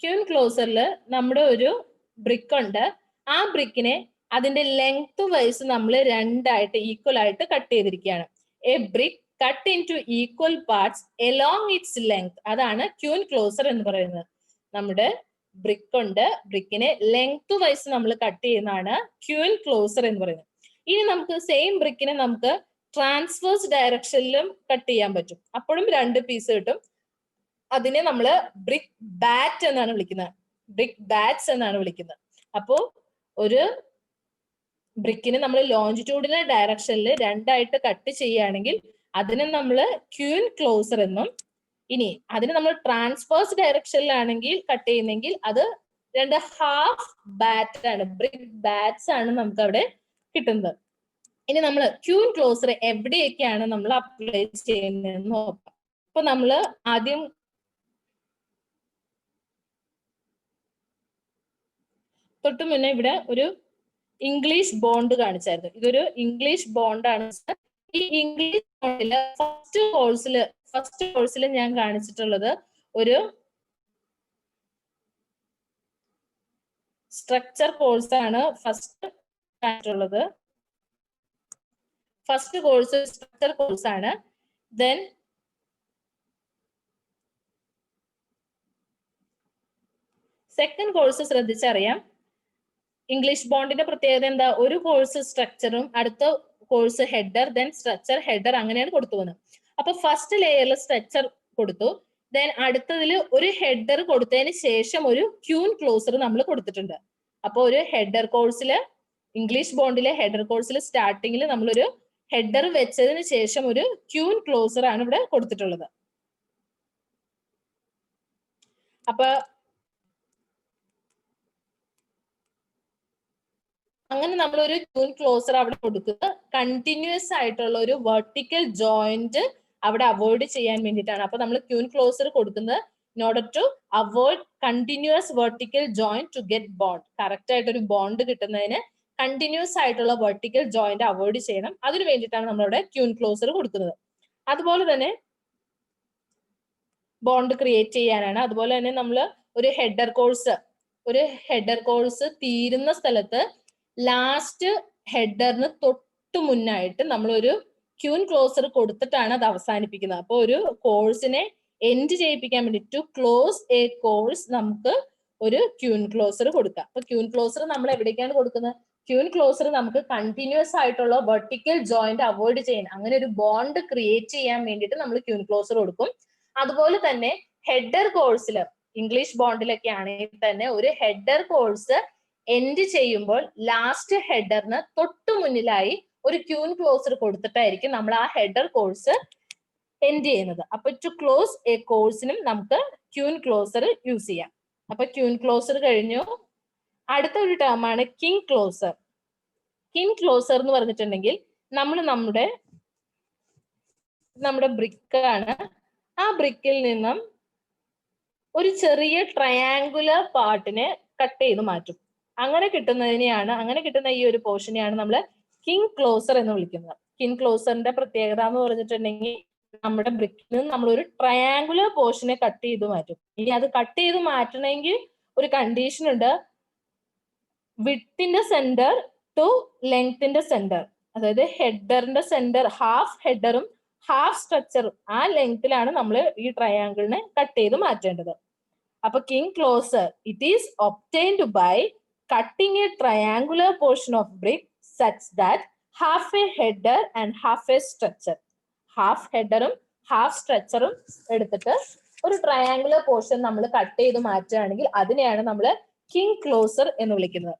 ക്യൂൻ ക്ലോസറിൽ നമ്മുടെ ഒരു ബ്രിക്ക് ഉണ്ട്. ആ ബ്രിക്കിനെ അതിന്റെ ലെങ്ത് വൈസ് നമ്മൾ രണ്ടായിട്ട് ഈക്വൽ ആയിട്ട് കട്ട് ചെയ്തിരിക്കുകയാണ്. A brick cut in two equal parts along its length. അതാണ് ക്യൂൻ ക്ലോസർ എന്ന് പറയുന്നത്. നമ്മുടെ ബ്രിക്ക് ഉണ്ട്, ബ്രിക്കിനെ ലെങ്ത് വൈസ് നമ്മൾ കട്ട് ചെയ്യുന്നതാണ് ക്യൂൻ ക്ലോസർ എന്ന് പറയുന്നത്. ഇനി നമുക്ക് സെയിം ബ്രിക്കിനെ നമുക്ക് ട്രാൻസ്വേഴ്സ് ഡയറക്ഷനിലും കട്ട് ചെയ്യാൻ പറ്റും. അപ്പോഴും രണ്ട് പീസ് കിട്ടും. അതിനെ നമ്മൾ ബ്രിക്ക് ബാറ്റ് എന്നാണ് വിളിക്കുന്നത്. ബ്രിക്ക് ബാറ്റ്സ് എന്നാണ് വിളിക്കുന്നത്. അപ്പോ ഒരു ബ്രിക്കിനെ നമ്മൾ ലോഞ്ചിറ്റ്യൂഡിനൽ ഡയറക്ഷനിൽ രണ്ടായിട്ട് കട്ട് ചെയ്യുകയാണെങ്കിൽ അതിനെ നമ്മൾ ക്യൂൻ ക്ലോസർ എന്നും, ഇനി അതിന് നമ്മൾ ട്രാൻസ്വേഴ്സ് ഡയറക്ഷനിലാണെങ്കിൽ കട്ട് ചെയ്യുന്നെങ്കിൽ അത് രണ്ട് ഹാഫ് ബാറ്റ് ആണ്, ബ്രിക്ക് ബാറ്റ്സ് ആണ് നമുക്ക് അവിടെ കിട്ടുന്നത്. ഇനി നമ്മൾ ക്യൂൻ ക്ലോസർ എവിടെയൊക്കെയാണ് നമ്മൾ അപ്ലൈ ചെയ്യുന്നതെന്ന് നോക്കാം. അപ്പൊ നമ്മൾ ആദ്യം തൊട്ട് മുന്നേ ഇവിടെ ഒരു ഇംഗ്ലീഷ് ബോണ്ട് കാണിച്ചായിരുന്നു. ഇതൊരു ഇംഗ്ലീഷ് ബോണ്ടാണ്. ഈ ഇംഗ്ലീഷ് ബോണ്ടില് ഫസ്റ്റ് കോഴ്സിൽ ഞാൻ കാണിച്ചിട്ടുള്ളത് ഒരു സ്ട്രക്ചർ കോഴ്സ് ആണ്. ഫസ്റ്റ് കാണിച്ചിട്ടുള്ളത് ഫസ്റ്റ് കോഴ്സ് സ്ട്രക്ചർ കോഴ്സ് ആണ്. ദെൻ സെക്കൻഡ് കോഴ്സ് ശ്രദ്ധിച്ചറിയാം. ഇംഗ്ലീഷ് ബോണ്ടിന്റെ പ്രത്യേകത എന്താ? ഒരു കോഴ്സ് സ്ട്രക്ചറും അടുത്ത course header, then structure, header, അങ്ങനെയാണ് കൊടുത്തു പോകുന്നത്. അപ്പൊ ഫസ്റ്റ് ലെയറിൽ സ്ട്രക്ചർ കൊടുത്തു, ദെൻ അടുത്തതിൽ ഒരു ഹെഡർ കൊടുത്തതിന് ശേഷം ഒരു ക്യൂൻ ക്ലോസർ നമ്മൾ കൊടുത്തിട്ടുണ്ട്. അപ്പൊ ഒരു ഹെഡർ കോഴ്സില്, ഇംഗ്ലീഷ് ബോണ്ടിലെ ഹെഡർ കോഴ്സിൽ സ്റ്റാർട്ടിങ്ങിൽ നമ്മളൊരു ഹെഡർ വെച്ചതിന് ശേഷം ഒരു ക്യൂൻ ക്ലോസർ ആണ് ഇവിടെ കൊടുത്തിട്ടുള്ളത്. അപ്പൊ അങ്ങനെ നമ്മളൊരു ക്യൂൻ ക്ലോസർ അവിടെ കൊടുക്കുക. കണ്ടിന്യൂസ് ആയിട്ടുള്ള ഒരു വെർട്ടിക്കൽ ജോയിന്റ് അവിടെ അവോയ്ഡ് ചെയ്യാൻ വേണ്ടിയിട്ടാണ്. അപ്പൊ നമ്മൾ ക്യൂൻ ക്ലോസർ കൊടുക്കുന്നത് in order to avoid continuous vertical joint to get bond. Correct ആയിട്ട് ഒരു ബോണ്ട് കിട്ടുന്നതിന് കണ്ടിന്യൂസ് ആയിട്ടുള്ള വെർട്ടിക്കൽ ജോയിന്റ് അവോയ്ഡ് ചെയ്യണം. അതിന് വേണ്ടിയിട്ടാണ് നമ്മളിവിടെ ക്യൂൻ ക്ലോസർ കൊടുക്കുന്നത്. അതുപോലെ തന്നെ ബോണ്ട് ക്രിയേറ്റ് ചെയ്യാനാണ്. അതുപോലെ തന്നെ നമ്മൾ ഒരു ഹെഡർ കോഴ്സ് തീരുന്ന സ്ഥലത്ത് ലാസ്റ്റ് ഹെഡറിന് തൊട്ട് മുന്നായിട്ട് നമ്മളൊരു ക്യൂൻ ക്ലോസർ കൊടുത്തിട്ടാണ് അത് അവസാനിപ്പിക്കുന്നത്. അപ്പൊ ഒരു കോഴ്സിനെ എൻഡ് ചെയ്യിപ്പിക്കാൻ വേണ്ടി, ടു ക്ലോസ് എ കോഴ്സ്, നമുക്ക് ഒരു ക്യൂൻ ക്ലോസർ കൊടുക്കാം. അപ്പൊ ക്യൂൻ ക്ലോസർ നമ്മൾ എവിടേക്കാണ് കൊടുക്കുന്നത്? ക്യൂൻ ക്ലോസർ നമുക്ക് കണ്ടിന്യൂസ് ആയിട്ടുള്ള വെർട്ടിക്കൽ ജോയിന്റ് അവോയ്ഡ് ചെയ്യാൻ, അങ്ങനെ ഒരു ബോണ്ട് ക്രിയേറ്റ് ചെയ്യാൻ വേണ്ടിയിട്ട് നമ്മൾ ക്യൂൻ ക്ലോസർ കൊടുക്കും. അതുപോലെ തന്നെ ഹെഡർ കോഴ്സിൽ, ഇംഗ്ലീഷ് ബോണ്ടിലൊക്കെ ആണെങ്കിൽ തന്നെ ഒരു ഹെഡർ കോഴ്സ് എൻഡ് ചെയ്യുമ്പോൾ ലാസ്റ്റ് ഹെഡറിന് തൊട്ടു മുന്നിലായി ഒരു ക്യൂൻ ക്ലോസർ കൊടുത്തിട്ടായിരിക്കും നമ്മൾ ആ ഹെഡർ കോഴ്സ് എൻഡ് ചെയ്യുന്നത്. അപ്പൊ ടു ക്ലോസ് എ കോഴ്സിനും നമുക്ക് ക്യൂൻ ക്ലോസർ യൂസ് ചെയ്യാം. അപ്പൊ ക്യൂൻ ക്ലോസർ കഴിഞ്ഞു. അടുത്ത ഒരു ടേമാണ് കിങ് ക്ലോസർ. കിങ് ക്ലോസർ എന്ന് പറഞ്ഞിട്ടുണ്ടെങ്കിൽ നമ്മൾ നമ്മുടെ ബ്രിക്കാണ്, ആ ബ്രിക്കിൽ നിന്നും ഒരു ചെറിയ ട്രയാങ്കുലർ പാർട്ടിനെ കട്ട് ചെയ്ത് മാറ്റും. അങ്ങനെ കിട്ടുന്ന ഈ ഒരു പോർഷനെയാണ് നമ്മൾ കിങ് ക്ലോസർ എന്ന് വിളിക്കുന്നത്. കിങ് ക്ലോസറിന്റെ പ്രത്യേകത എന്ന് പറഞ്ഞിട്ടുണ്ടെങ്കിൽ നമ്മുടെ ബ്രിക്കിൽ നിന്ന് നമ്മൾ ഒരു ട്രയാങ്കുലർ പോർഷനെ കട്ട് ചെയ്ത് മാറ്റും. ഇനി അത് കട്ട് ചെയ്ത് മാറ്റണമെങ്കിൽ ഒരു കണ്ടീഷൻ ഉണ്ട്, വിഡ്ത്തിന്റെ സെന്റർ ടു ലെങ്ത്തിന്റെ സെന്റർ, അതായത് ഹെഡറിന്റെ സെന്റർ, ഹാഫ് ഹെഡറും ഹാഫ് സ്ട്രക്ചറും ആ ലെങ്ത്തിലാണ് നമ്മൾ ഈ ട്രയാങ്കിളിനെ കട്ട് ചെയ്ത് മാറ്റേണ്ടത്. അപ്പൊ king closer it is obtained by cutting a triangular portion of brick such that half a header and half a structure, half headerും ഹാഫ് സ്ട്രക്ചറും എടുത്തിട്ട് ഒരു ട്രയാങ്കുലർ പോർഷൻ നമ്മൾ കട്ട് ചെയ്ത് മാറ്റുകയാണെങ്കിൽ അതിനെയാണ് നമ്മൾ കിങ് ക്ലോസർ എന്ന് വിളിക്കുന്നത്.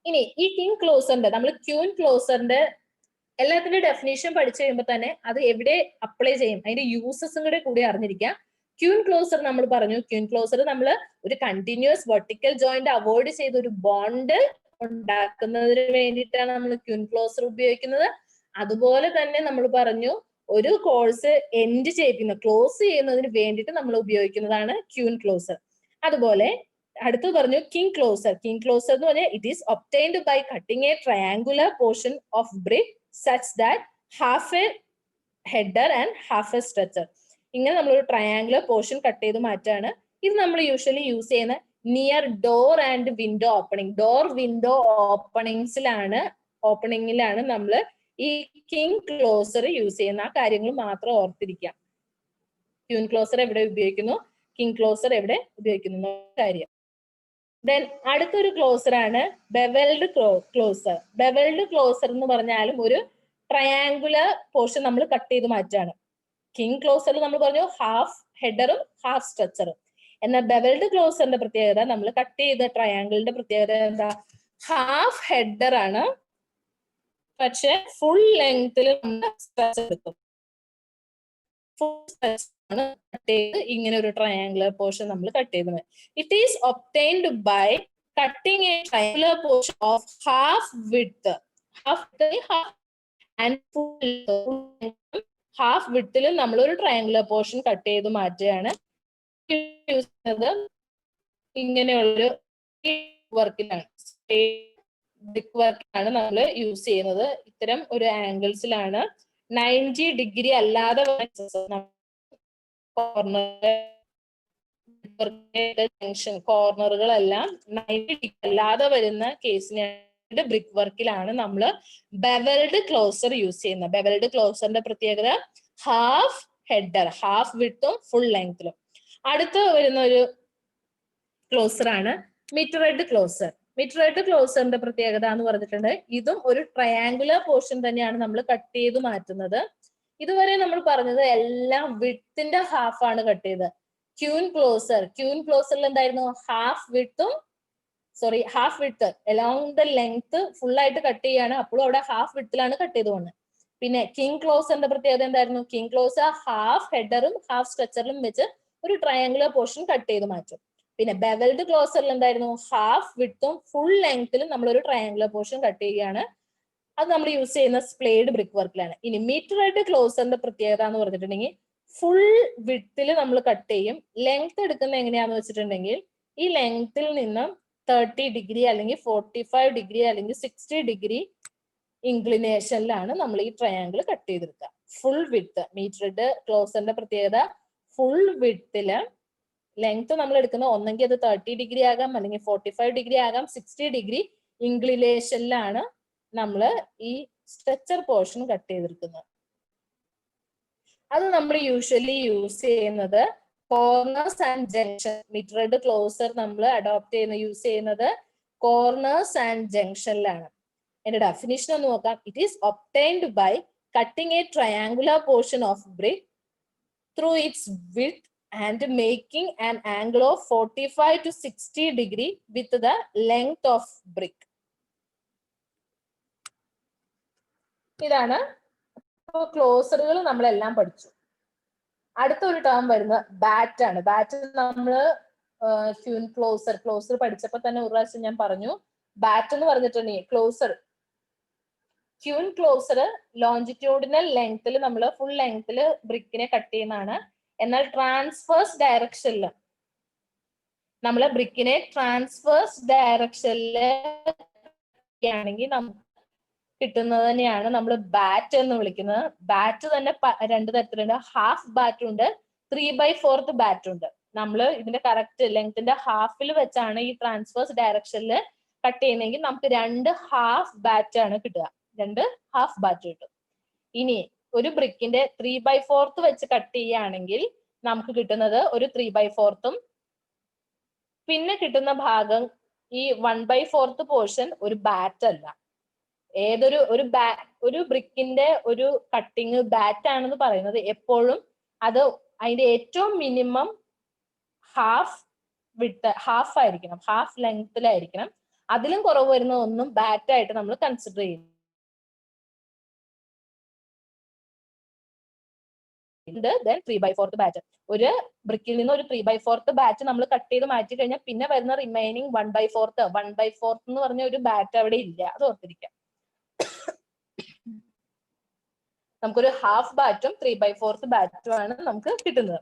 ഇനി ഈ കിങ് ക്ലോസറിന്റെ, നമ്മൾ ക്യൂൻ ക്ലോസറിന്റെ എല്ലാത്തിന്റെ ഡെഫിനേഷൻ പഠിച്ചു കഴിയുമ്പോൾ തന്നെ അത് എവിടെ അപ്ലൈ ചെയ്യും, അതിന്റെ യൂസസും കൂടി അറിഞ്ഞിരിക്കുക. ക്യൂൻ ക്ലോസർ നമ്മൾ പറഞ്ഞു, ക്യൂൻ ക്ലോസർ നമ്മൾ ഒരു കണ്ടിന്യൂസ് വെർട്ടിക്കൽ ജോയിന്റ് അവോയ്ഡ് ചെയ്ത് ഒരു ബോണ്ട് ഉണ്ടാക്കുന്നതിന് വേണ്ടിയിട്ടാണ് നമ്മൾ ക്യൂൻ ക്ലോസർ ഉപയോഗിക്കുന്നത്. അതുപോലെ തന്നെ നമ്മൾ പറഞ്ഞു ഒരു കോഴ്സ് എൻഡ് ചെയ്യിക്കുന്ന, ക്ലോസ് ചെയ്യുന്നതിന് വേണ്ടിയിട്ട് നമ്മൾ ഉപയോഗിക്കുന്നതാണ് ക്യൂൻ ക്ലോസർ. അതുപോലെ അടുത്ത് പറഞ്ഞു കിങ് ക്ലോസർ. കിങ് ക്ലോസർ എന്ന് പറഞ്ഞാൽ it is obtained by cutting a triangular portion of brick such that half a header and half a structure. ഇങ്ങനെ നമ്മളൊരു ട്രയാങ്കുലർ പോർഷൻ കട്ട് ചെയ്ത് മാറ്റാണ്. ഇത് നമ്മൾ യൂഷ്വലി യൂസ് ചെയ്യുന്ന near door and window opening, door window ഓപ്പണിംഗിലാണ് നമ്മൾ ഈ കിങ് ക്ലോസർ യൂസ് ചെയ്യുന്ന. ആ കാര്യങ്ങൾ മാത്രം ഓർത്തിരിക്കാം. ക്യൂൻ ക്ലോസർ എവിടെ ഉപയോഗിക്കുന്നു, കിങ് ക്ലോസർ എവിടെ ഉപയോഗിക്കുന്നു കാര്യം. ദെൻ അടുത്തൊരു ക്ലോസർ ആണ് ബെവൽഡ് ക്ലോസർ. ബെവൽഡ് ക്ലോസർ എന്ന് പറഞ്ഞാലും ഒരു ട്രയാങ്കുലർ പോർഷൻ നമ്മൾ കട്ട് ചെയ്ത് മാറ്റാണ്. കിങ് ക്ലോസറിൽ നമ്മൾ പറഞ്ഞു ഹാഫ് ഹെഡറും ഹാഫ് സ്ട്രക്ചറും. എന്നാൽ ബെവൽഡ് ക്ലോസറിന്റെ പ്രത്യേകത, നമ്മൾ കട്ട് ചെയ്ത ട്രയാങ്കിളിന്റെ പ്രത്യേകത എന്താ? ഹാഫ് ഹെഡർ ആണ്, പക്ഷെ ഫുൾ ലെങ്ത്തിൽ നമ്മൾ സ്ട്രക്ചർ എടുക്കും. ഫുൾ സ്ട്രക്ചർ ആണ് കട്ട് ചെയ്ത് ഇങ്ങനെ ഒരു ട്രയാങ്കുലർ പോർഷൻ നമ്മൾ കട്ട് ചെയ്ത്. It is obtained by cutting a triangular portion of half width, and full half വിഡ്ത്തിലും നമ്മൾ ഒരു ട്രയാങ്കുലർ പോർഷൻ കട്ട് ചെയ്ത് മാറ്റുകയാണ്. ഇങ്ങനെയുള്ളൊരു വർക്കിലാണ്, ബ്രിക്ക് വർക്കിലാണ് നമ്മൾ യൂസ് ചെയ്യുന്നത്. ഇത്തരം ഒരു ആംഗിൾസിലാണ് 90 ഡിഗ്രി അല്ലാതെ കോർണറുകളെല്ലാം 90 ഡിഗ്രി അല്ലാതെ വരുന്ന കേസിനെ ബ്രിക്ക് വർക്കിലാണ് നമ്മൾ ബെവൽഡ് ക്ലോസർ യൂസ് ചെയ്യുന്നത്. ബെവൽഡ് ക്ലോസറിന്റെ പ്രത്യേകത ഹാഫ് ഹെഡർ, ഹാഫ് വിഡ്ത്തും ഫുൾ ലെങ്ത്തിലും. അടുത്ത് വരുന്ന ഒരു ക്ലോസർ ആണ് മിറ്ററഡ് ക്ലോസർ. മിറ്ററഡ് ക്ലോസറിന്റെ പ്രത്യേകത എന്ന് പറഞ്ഞിട്ടുണ്ട്, ഇതും ഒരു ട്രയാങ്കുലർ പോർഷൻ തന്നെയാണ് നമ്മൾ കട്ട് ചെയ്ത് മാറ്റുന്നത്. ഇതുവരെ നമ്മൾ പറഞ്ഞത് എല്ലാം വിഡ്ത്തിന്റെ ഹാഫ് ആണ് കട്ട് ചെയ്തത്. ക്യൂൻ ക്ലോസറിൽ എന്തായിരുന്നു, half width along the length full ആയിട്ട് കട്ട് ചെയ്യാണ്, അപ്പോഴും അവിടെ ഹാഫ് വിഡ്ത്തിലാണ് കട്ട് ചെയ്ത് പോകുന്നത്. പിന്നെ കിങ് ക്ലോസറിന്റെ പ്രത്യേകത എന്തായിരുന്നു, കിങ് ക്ലോസർ ഹാഫ് ഹെഡറും ഹാഫ് സ്ട്രെച്ചറിലും വെച്ച് ഒരു ട്രയാങ്കുലർ പോർഷൻ കട്ട് ചെയ്ത് മാറ്റും. പിന്നെ ബെവൽഡ് ക്ലോസറിൽ എന്തായിരുന്നു, ഹാഫ് വിഡ്ത്തും ഫുൾ ലെങ്ത്തിലും നമ്മൾ ഒരു ട്രയാങ്കുലർ പോർഷൻ കട്ട് ചെയ്യുകയാണ്. അത് നമ്മൾ യൂസ് ചെയ്യുന്ന സ്പ്ലേഡ് ബ്രിക്ക് വർക്കിലാണ്. ഇനി മീറ്ററഡ് ക്ലോസറിന്റെ പ്രത്യേകത എന്ന് പറഞ്ഞിട്ടുണ്ടെങ്കിൽ ഫുൾ വിഡ്ത്തിൽ നമ്മൾ കട്ട് ചെയ്യും. ലെങ്ത് എടുക്കുന്നത് എങ്ങനെയാന്ന് വെച്ചിട്ടുണ്ടെങ്കിൽ ഈ ലെങ്ത്തിൽ നിന്ന് 30 ഡിഗ്രി അല്ലെങ്കിൽ 45 ഡിഗ്രി അല്ലെങ്കിൽ 60 ഡിഗ്രി ഇൻക്ലിനേഷനിലാണ് നമ്മൾ ഈ ട്രയാങ്കിൾ കട്ട് ചെയ്തെടുക്കുക. ഫുൾ വിഡ്ത്ത് മീറ്ററഡ് ക്ലോസറിന്റെ പ്രത്യേകത ഫുൾ വിഡ്ത്തില് ലെങ്ത് നമ്മൾ എടുക്കുന്ന ഒന്നെങ്കിൽ അത് 30 ഡിഗ്രി ആകാം, അല്ലെങ്കിൽ 45 ഡിഗ്രി ആകാം, 60 ഡിഗ്രി ഇൻക്ലിനേഷനിലാണ് നമ്മൾ ഈ സ്ട്രെച്ചർ പോർഷൻ കട്ട് ചെയ്തെടുക്കുന്നത്. അത് നമ്മൾ യൂഷ്വലി യൂസ് ചെയ്യുന്നത് corners and junction. Mitred closer നമ്മൾ യൂസ് ചെയ്യുന്നത് കോർണേഴ്സ് ആൻഡ് ജംഗ്ഷനിലാണ്. എന്റെ ഡെഫിനിഷൻ ഒന്ന് നോക്കാം. It is obtained by cutting a triangular portion of brick through its width and making an angle of 45 to 60 degree with the length of brick. ഇതാണ് ക്ലോസറുകൾ നമ്മളെല്ലാം പഠിച്ചു. അടുത്തൊരു ടേം വരുന്നത് ബാറ്റ് ആണ്. ബാറ്റ് നമ്മള് ക്യൂൻ ക്ലോസർ പഠിച്ചപ്പോൾ തന്നെ ഒരു പ്രാവശ്യം ഞാൻ പറഞ്ഞു. ബാറ്റ് എന്ന് പറഞ്ഞിട്ടുണ്ടെങ്കിൽ ക്യൂൻ ക്ലോസർ ലോഞ്ചിറ്റ്യൂഡിനൽ ലെങ്ത്തിൽ നമ്മൾ ഫുൾ ലെങ്ത്തിൽ ബ്രിക്കിനെ കട്ട് ചെയ്യുന്നതാണ്. എന്നാൽ ട്രാൻസ്വേഴ്സ് ഡയറക്ഷനിൽ നമ്മൾ ബ്രിക്കിനെ ട്രാൻസ്വേഴ്സ് ഡയറക്ഷനിൽ ആണെങ്കിൽ നമുക്ക് കിട്ടുന്നത് തന്നെയാണ് നമ്മൾ ബാറ്റ് എന്ന് വിളിക്കുന്നത്. ബാറ്റ് തന്നെ രണ്ട് തരത്തിലുണ്ട്. ഹാഫ് ബാറ്റ് ഉണ്ട്, 3/4 ബാറ്റ് ഉണ്ട്. നമ്മൾ ഇതിന്റെ കറക്റ്റ് ലെങ്ത്തിന്റെ ഹാഫിൽ വെച്ചാണ് ഈ ട്രാൻസ്വേഴ്സ് ഡയറക്ഷനിൽ കട്ട് ചെയ്യുന്നതെങ്കിൽ നമുക്ക് 2 ഹാഫ് ബാറ്റ് ആണ് കിട്ടുക. 2 ഹാഫ് ബാറ്റ് കിട്ടും. ഇനി ഒരു ബ്രിക്കിന്റെ 3/4 വെച്ച് കട്ട് ചെയ്യുകയാണെങ്കിൽ നമുക്ക് കിട്ടുന്നത് ഒരു 3/4 പിന്നെ കിട്ടുന്ന ഭാഗം ഈ 1/4 പോർഷൻ ഒരു ബാറ്റ് അല്ല. ഒരു ബ്രിക്കിന്റെ ഒരു കട്ടിങ് ബാറ്റ് ആണെന്ന് പറയുന്നത് എപ്പോഴും അത് അതിന്റെ ഏറ്റവും മിനിമം ഹാഫ് ആയിരിക്കണം, ഹാഫ് ലെങ്ത്തിലായിരിക്കണം. അതിലും കുറവ് വരുന്ന ഒന്നും ബാറ്റ് ആയിട്ട് നമ്മൾ കൺസിഡർ ചെയ്യുന്നു. then 3/4 bat. ഒരു ബ്രിക്കിൽ നിന്ന് ഒരു 3/4 ബാറ്റ് നമ്മൾ കട്ട് ചെയ്ത് മാറ്റി കഴിഞ്ഞാൽ പിന്നെ വരുന്ന റിമൈനിങ് 1/4 എന്ന് പറഞ്ഞ ഒരു ബാറ്റ് അവിടെ ഇല്ല. അത് ഓർത്തിരിക്കാം. നമുക്കൊരു ഹാഫ് ബാറ്റും 3/4 ബാറ്റും ആണ് നമുക്ക് കിട്ടുന്നത്.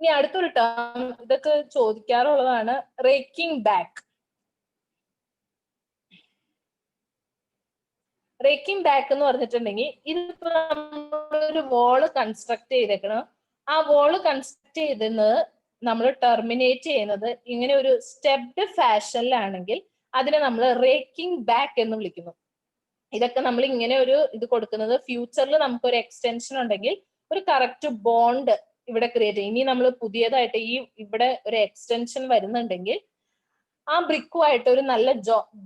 ഇനി അടുത്തൊരു ടേം ഇതൊക്കെ ചോദിക്കാറുള്ളതാണ്, റേക്കിംഗ് ബാക്ക്. റേക്കിംഗ് ബാക്ക് എന്ന് പറഞ്ഞിട്ടുണ്ടെങ്കിൽ ഇതിപ്പോ നമ്മളൊരു വോള് കൺസ്ട്രക്ട് ചെയ്തേക്കണം. ആ വോള് കൺസ്ട്രക്ട് ചെയ്തത് നമ്മൾ ടെർമിനേറ്റ് ചെയ്യുന്നത് ഇങ്ങനെ ഒരു സ്റ്റെപ്ഡ് ഫാഷനിലാണെങ്കിൽ അതിനെ നമ്മൾ റേക്കിംഗ് ബാക്ക് എന്ന് വിളിക്കുന്നു. ഇതൊക്കെ നമ്മൾ ഇങ്ങനെ ഒരു ഇത് കൊടുക്കുന്നത് ഫ്യൂച്ചറിൽ നമുക്ക് ഒരു എക്സ്റ്റൻഷൻ ഉണ്ടെങ്കിൽ ഒരു കറക്റ്റ് ബോണ്ട് ഇവിടെ ക്രിയേറ്റ് ചെയ്യും. ഇനി നമ്മൾ പുതിയതായിട്ട് ഇവിടെ ഒരു എക്സ്റ്റൻഷൻ വരുന്നുണ്ടെങ്കിൽ ആ ബ്രിക്കുമായിട്ട് ഒരു നല്ല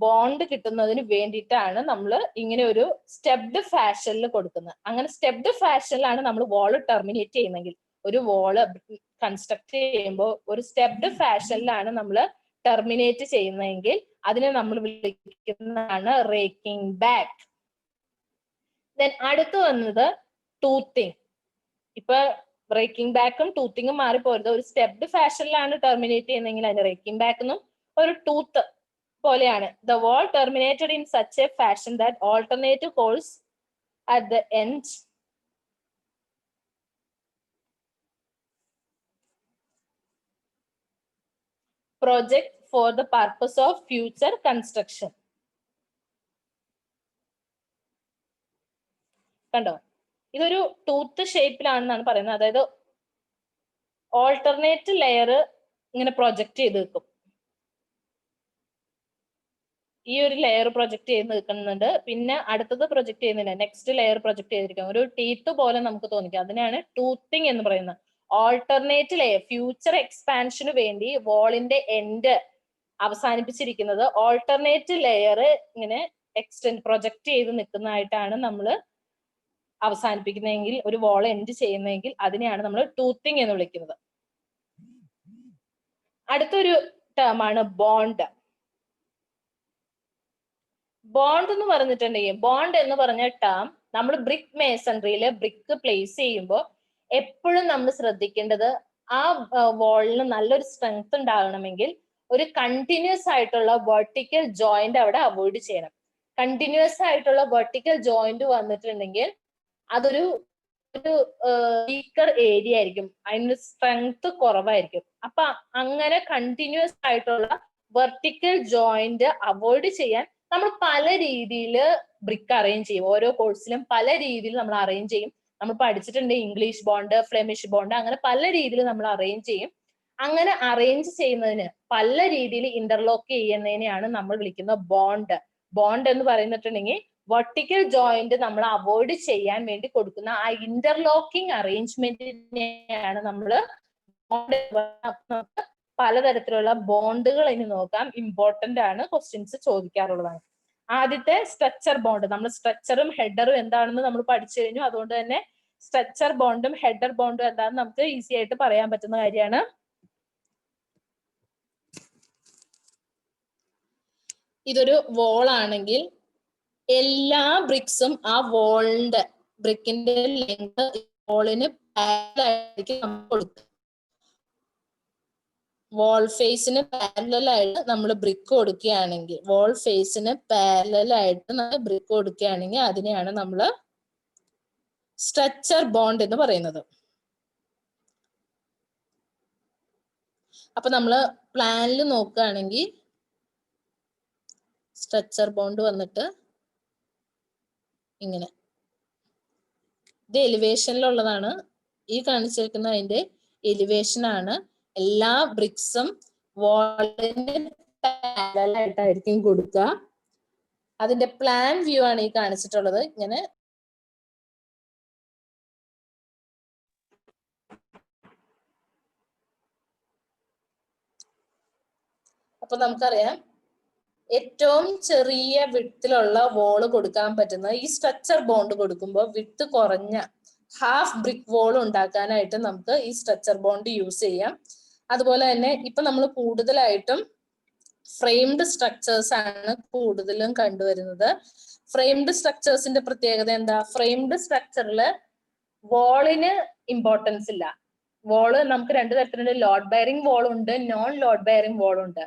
ബോണ്ട് കിട്ടുന്നതിന് വേണ്ടിയിട്ടാണ് നമ്മൾ ഇങ്ങനെ ഒരു സ്റ്റെപ്ഡ് ഫാഷനിൽ കൊടുക്കുന്നത്. അങ്ങനെ സ്റ്റെപ്ഡ് ഫാഷനിലാണ് നമ്മൾ വോള് ടെർമിനേറ്റ് ചെയ്യുന്നെങ്കിൽ, ഒരു വോള് കൺസ്ട്രക്ട് ചെയ്യുമ്പോൾ ഒരു സ്റ്റെപ്ഡ് ഫാഷനിലാണ് നമ്മൾ ടെർമിനേറ്റ് ചെയ്യുന്നതെങ്കിൽ അതിനെ നമ്മൾ വിളിക്കുന്നതാണ് റേക്കിംഗ് ബാക്ക്. ദെൻ അടുത്ത് വന്നത് ടൂത്തിങ്. ഇപ്പൊ റേക്കിംഗ് ബാക്കും ടൂത്തിങ്ങും മാറിപ്പോരുത്. ഒരു സ്റ്റെപ്ഡ് ഫാഷനിലാണ് ടെർമിനേറ്റ് ചെയ്യുന്നതെങ്കിൽ അതിന് റേക്കിംഗ് ബാക്ക് എന്നും, ഒരു ടൂത്ത് പോലെയാണ്. The wall terminated in such a fashion that alternative holes at the end project for the purpose of future construction. കണ്ടോ, ഇതൊരു ടൂത്ത് ഷേപ്പിലാണെന്നാണ് പറയുന്നത്. അതായത് ഓൾട്ടർനേറ്റ് ലെയർ ഇങ്ങനെ പ്രൊജക്ട് ചെയ്ത് വെക്കും. ഈ ഒരു ലെയർ പ്രൊജക്ട് ചെയ്ത് നിൽക്കുന്നുണ്ട്, പിന്നെ അടുത്തത് പ്രൊജക്ട് ചെയ്യുന്നില്ല, നെക്സ്റ്റ് ലെയർ പ്രൊജക്ട് ചെയ്തിരിക്കും. ഒരു ടീത്ത് പോലെ നമുക്ക് തോന്നിക്കും. അതിനാണ് ടൂത്തിങ് എന്ന് പറയുന്നത്. ഓൾട്ടർനേറ്റ് ലെയർ ഫ്യൂച്ചർ എക്സ്പാൻഷന് വേണ്ടി വോളിന്റെ എൻഡ് അവസാനിപ്പിച്ചിരിക്കുന്നത് ഓൾട്ടർനേറ്റ് ലെയർ ഇങ്ങനെ എക്സ്റ്റെൻഡ് പ്രൊജക്ട് ചെയ്ത് നിൽക്കുന്നതായിട്ടാണ് നമ്മൾ അവസാനിപ്പിക്കുന്നതെങ്കിൽ, ഒരു വോൾ എൻഡ് ചെയ്യുന്നതെങ്കിൽ അതിനെയാണ് നമ്മൾ ടൂത്തിങ് എന്ന് വിളിക്കുന്നത്. അടുത്തൊരു ടേമാണ് ബോണ്ട്. ബോണ്ട് എന്ന് പറഞ്ഞിട്ടുണ്ടെങ്കിൽ, ബോണ്ട് എന്ന് പറഞ്ഞ ടേം നമ്മൾ ബ്രിക്ക് മേസൺറിയിൽ ബ്രിക്ക് പ്ലേസ് ചെയ്യുമ്പോൾ എപ്പോഴും നമ്മൾ ശ്രദ്ധിക്കേണ്ടത് ആ വോളിന് നല്ലൊരു സ്ട്രെങ്ത് ഉണ്ടാകണമെങ്കിൽ ഒരു കണ്ടിന്യൂസ് ആയിട്ടുള്ള വെർട്ടിക്കൽ ജോയിന്റ് അവിടെ അവോയ്ഡ് ചെയ്യണം. കണ്ടിന്യൂസ് ആയിട്ടുള്ള വെർട്ടിക്കൽ ജോയിന്റ് വന്നിട്ടുണ്ടെങ്കിൽ അതൊരു വീക്കർ ഏരിയ ആയിരിക്കും, അതിന് സ്ട്രെങ്ത് കുറവായിരിക്കും. അപ്പൊ അങ്ങനെ കണ്ടിന്യൂസ് ആയിട്ടുള്ള വെർട്ടിക്കൽ ജോയിന്റ് അവോയ്ഡ് ചെയ്യാൻ നമ്മൾ പല രീതിയിൽ ബ്രിക്ക് അറേഞ്ച് ചെയ്യും. ഓരോ കോഴ്സിലും പല രീതിയിൽ നമ്മൾ അറേഞ്ച് ചെയ്യും. നമ്മൾ പഠിച്ചിട്ടുണ്ട് ഇംഗ്ലീഷ് ബോണ്ട്, ഫ്ലെമിഷ് ബോണ്ട്, അങ്ങനെ പല രീതിയിൽ നമ്മൾ അറേഞ്ച് ചെയ്യും. അങ്ങനെ അറേഞ്ച് ചെയ്യുന്നതിന് പല രീതിയിൽ ഇന്റർലോക്ക് ചെയ്യുന്നതിനെയാണ് നമ്മൾ വിളിക്കുന്ന ബോണ്ട്. ബോണ്ട് എന്ന് പറയുന്നിട്ടുണ്ടെങ്കിൽ വെർട്ടിക്കൽ ജോയിന്റ് നമ്മൾ അവോയ്ഡ് ചെയ്യാൻ വേണ്ടി കൊടുക്കുന്ന ആ ഇന്റർലോക്കിംഗ് അറേഞ്ച്മെന്റിനെയാണ് നമ്മൾ പലതരത്തിലുള്ള ബോണ്ടുകൾ ഇനി നോക്കാം. ഇമ്പോർട്ടന്റ് ആണ്, ക്വസ്റ്റ്യൻസ് ചോദിക്കാറുള്ളതാണ്. ആദ്യത്തെ സ്ട്രക്ചർ ബോണ്ട്. നമ്മൾ സ്ട്രക്ചറും ഹെഡറും എന്താണെന്ന് നമ്മൾ പഠിച്ചു കഴിഞ്ഞു. അതുകൊണ്ട് തന്നെ സ്ട്രക്ചർ ബോണ്ടും ഹെഡർ ബോണ്ടും എന്താണെന്ന് നമുക്ക് ഈസി ആയിട്ട് പറയാൻ പറ്റുന്ന കാര്യമാണ്. ഇതൊരു വോൾ ആണെങ്കിൽ എല്ലാ ബ്രിക്സും ആ വോളിന്റെ ബ്രിക്കിന്റെ ലെങ്ത് വോളിന് പാരലൽ നമ്മൾ കൊടുക്കുക. വോൾ ഫേസിന് പാരലൽ ആയിട്ട് നമ്മൾ ബ്രിക്ക് കൊടുക്കുകയാണെങ്കിൽ, വോൾ ഫേസിന് പാരലൽ ആയിട്ട് നമ്മൾ ബ്രിക്ക് കൊടുക്കുകയാണെങ്കിൽ അതിനെയാണ് നമ്മൾ സ്ട്രക്ചർ ബോണ്ട് എന്ന് പറയുന്നത്. അപ്പൊ നമ്മൾ പ്ലാനിൽ നോക്കുകയാണെങ്കിൽ സ്ട്രക്ചർ ബോണ്ട് വന്നിട്ട് ഇങ്ങനെ, ഇത് എലിവേഷനിലുള്ളതാണ്. ഈ കാണിച്ചിരിക്കുന്ന അതിന്റെ എലിവേഷൻ ആണ്. എല്ലാ ബ്രിക്സും വാളിന് പാരലലായിട്ടായിരിക്കും കൊടുക്കുക. അതിന്റെ പ്ലാൻ വ്യൂ ആണ് ഈ കാണിച്ചിട്ടുള്ളത്. ഇങ്ങനെ അപ്പൊ നമുക്കറിയാം ഏറ്റവും ചെറിയ വിഡ്ത്തിലുള്ള വോള് കൊടുക്കാൻ പറ്റുന്ന ഈ സ്ട്രക്ചർ ബോണ്ട് കൊടുക്കുമ്പോൾ വിഡ്ത്ത് കുറഞ്ഞ ഹാഫ് ബ്രിക്ക് വോൾ ഉണ്ടാക്കാനായിട്ട് നമുക്ക് ഈ സ്ട്രക്ചർ ബോണ്ട് യൂസ് ചെയ്യാം. അതുപോലെ തന്നെ ഇപ്പൊ നമ്മൾ കൂടുതലായിട്ടും ഫ്രെയിംഡ് സ്ട്രക്ചേഴ്സ് ആണ് കൂടുതലും കണ്ടുവരുന്നത്. ഫ്രെയിംഡ് സ്ട്രക്ചേഴ്സിന്റെ പ്രത്യേകത എന്താ? ഫ്രെയിംഡ് സ്ട്രക്ചറിൽ വോളിന് ഇമ്പോർട്ടൻസ് ഇല്ല. വോള് നമുക്ക് രണ്ടു തരത്തിലുണ്ട്. ലോഡ് ബെയറിംഗ് വോൾ ഉണ്ട്, നോൺ ലോഡ് ബെയറിംഗ് വോൾ ഉണ്ട്.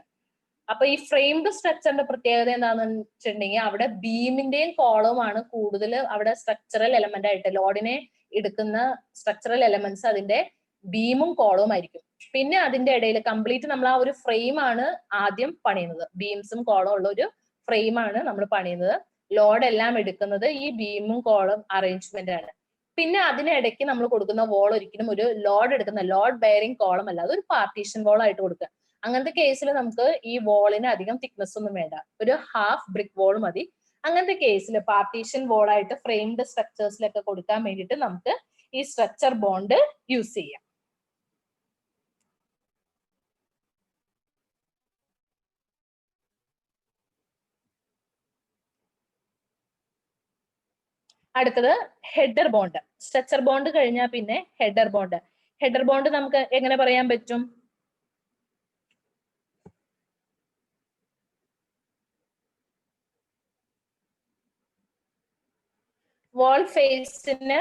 അപ്പൊ ഈ ഫ്രെയിംഡ് സ്ട്രക്ചറിന്റെ പ്രത്യേകത എന്താണെന്ന് വെച്ചിട്ടുണ്ടെങ്കിൽ അവിടെ ബീമിന്റെയും കോളവുമാണ് കൂടുതൽ അവിടെ സ്ട്രക്ചറൽ എലമെന്റ് ആയിട്ട്. ലോഡിനെ എടുക്കുന്ന സ്ട്രക്ചറൽ എലമെന്റ്സ് അതിന്റെ ബീമും കോളവും ആയിരിക്കും. പിന്നെ അതിന്റെ ഇടയിൽ കംപ്ലീറ്റ് നമ്മൾ ആ ഒരു ഫ്രെയിം ആണ് ആദ്യം പണിയുന്നത്. ബീംസും കോളവും ഉള്ള ഒരു ഫ്രെയിം ആണ് നമ്മൾ പണിയുന്നത്. ലോഡ് എല്ലാം എടുക്കുന്നത് ഈ ബീമും കോളം അറേഞ്ച്മെന്റ് ആണ്. പിന്നെ അതിനിടയ്ക്ക് നമ്മൾ കൊടുക്കുന്ന വോൾ ഒരിക്കലും ഒരു ലോഡ് എടുക്കുന്ന ലോഡ് ബെയറിംഗ് കോളം അല്ല, അതൊരു പാർട്ടീഷൻ വോൾ ആയിട്ട് കൊടുക്കുക. അങ്ങനത്തെ കേസിൽ നമുക്ക് ഈ വോളിന് അധികം തിക്നെസ് ഒന്നും വേണ്ട, ഒരു ഹാഫ് ബ്രിക്ക് വോൾ മതി. അങ്ങനത്തെ കേസിൽ പാർട്ടീഷൻ വോൾ ആയിട്ട് ഫ്രെയിംഡ് സ്ട്രക്ചേഴ്സിലൊക്കെ കൊടുക്കാൻ വേണ്ടിയിട്ട് നമുക്ക് ഈ സ്ട്രക്ചർ ബോണ്ട് യൂസ് ചെയ്യാം. അടുത്തത് ഹെഡർ ബോണ്ട്. സ്ട്രക്ചർ ബോണ്ട് കഴിഞ്ഞാൽ പിന്നെ ഹെഡർ ബോണ്ട്. ഹെഡർ ബോണ്ട് നമുക്ക് എങ്ങനെ പറയാൻ പറ്റും? വോൾ ഫേസിന്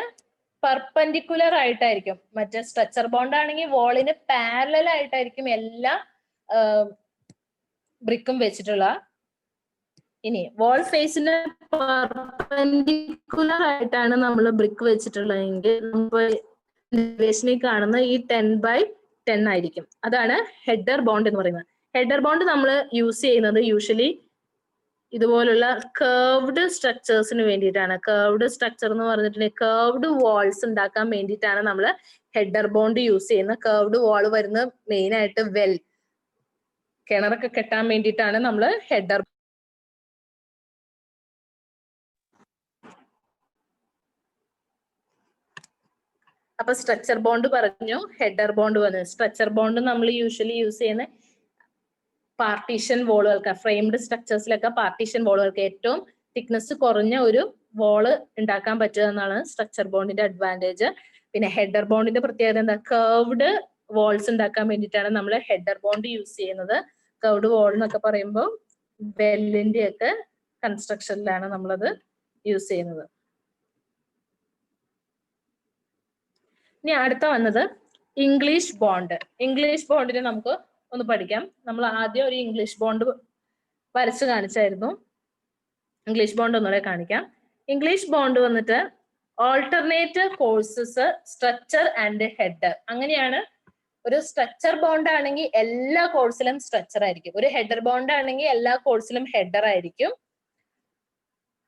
പെർപെൻഡിക്കുലർ ആയിട്ടായിരിക്കും. മറ്റേ സ്ട്രക്ചർ ബോണ്ട് ആണെങ്കിൽ വോളിന് പാരലൽ ആയിട്ടായിരിക്കും എല്ലാ ബ്രിക്കും വെച്ചിട്ടുള്ള. ഇനി വോൾ ഫേസിന് പെർപെൻഡിക്കുലർ ആയിട്ടാണ് നമ്മൾ ബ്രിക്ക് വെച്ചിട്ടുള്ളതെങ്കിൽ നമുക്ക് കാണുന്ന ഈ 10/10 ആയിരിക്കും. അതാണ് ഹെഡർ ബോണ്ട് എന്ന് പറയുന്നത്. ഹെഡർ ബോണ്ട് നമ്മൾ യൂസ് ചെയ്യുന്നത് യൂഷ്വലി ഇതുപോലുള്ള കർവ്ഡ് സ്ട്രക്ചേഴ്സിന് വേണ്ടിയിട്ടാണ്. കർവ്ഡ് സ്ട്രക്ചർ എന്ന് പറഞ്ഞിട്ടുണ്ടെങ്കിൽ കർവ്ഡ് വാൾസ് ഉണ്ടാക്കാൻ വേണ്ടിയിട്ടാണ് നമ്മൾ ഹെഡർ ബോണ്ട് യൂസ് ചെയ്യുന്നത്. കർവ്ഡ് വാൾ വരുന്നത് മെയിൻ ആയിട്ട് കിണറൊക്കെ കെട്ടാൻ വേണ്ടിയിട്ടാണ് നമ്മൾ ഹെഡർ. അപ്പൊ സ്ട്രക്ചർ ബോണ്ട് പറഞ്ഞു, ഹെഡർ ബോണ്ട് വന്നു. സ്ട്രക്ചർ ബോണ്ട് നമ്മൾ യൂഷ്വലി യൂസ് ചെയ്യുന്ന പാർട്ടീഷൻ വോളുകൾക്ക്, ഫ്രെയിംഡ് സ്ട്രക്ചേഴ്സിലൊക്കെ പാർട്ടീഷൻ വോളുകൾക്ക് ഏറ്റവും തിക്നെസ് കുറഞ്ഞ ഒരു വോള് ഉണ്ടാക്കാൻ പറ്റുക എന്നാണ് സ്ട്രക്ചർ ബോണ്ടിന്റെ അഡ്വാൻറ്റേജ്. പിന്നെ ഹെഡർ ബോണ്ടിന്റെ പ്രത്യേകത എന്താ? കർവ്ഡ് വാൾസ് ഉണ്ടാക്കാൻ വേണ്ടിയിട്ടാണ് നമ്മൾ ഹെഡർ ബോണ്ട് യൂസ് ചെയ്യുന്നത്. കർവ്ഡ് വാൾ എന്നൊക്കെ പറയുമ്പോൾ വെല്ലിന്റെ ഒക്കെ കൺസ്ട്രക്ഷനിലാണ് നമ്മളത് യൂസ് ചെയ്യുന്നത്. ഇനി അടുത്ത വന്നത് ഇംഗ്ലീഷ് ബോണ്ട്. ഇംഗ്ലീഷ് ബോണ്ടിനെ നമുക്ക് ഒന്ന് പഠിക്കാം. നമ്മൾ ആദ്യം ഒരു ഇംഗ്ലീഷ് ബോണ്ട് വരച്ച് കാണിച്ചായിരുന്നു. ഇംഗ്ലീഷ് ബോണ്ട് ഒന്നുകൂടെ കാണിക്കാം. ഇംഗ്ലീഷ് ബോണ്ട് വന്നിട്ട് alternate courses, structure and header. അങ്ങനെയാണ്. ഒരു സ്ട്രക്ചർ ബോണ്ട് ആണെങ്കിൽ എല്ലാ കോഴ്സിലും സ്ട്രക്ചർ ആയിരിക്കും. ഒരു ഹെഡർ ബോണ്ട് ആണെങ്കിൽ എല്ലാ കോഴ്സിലും ഹെഡർ ആയിരിക്കും.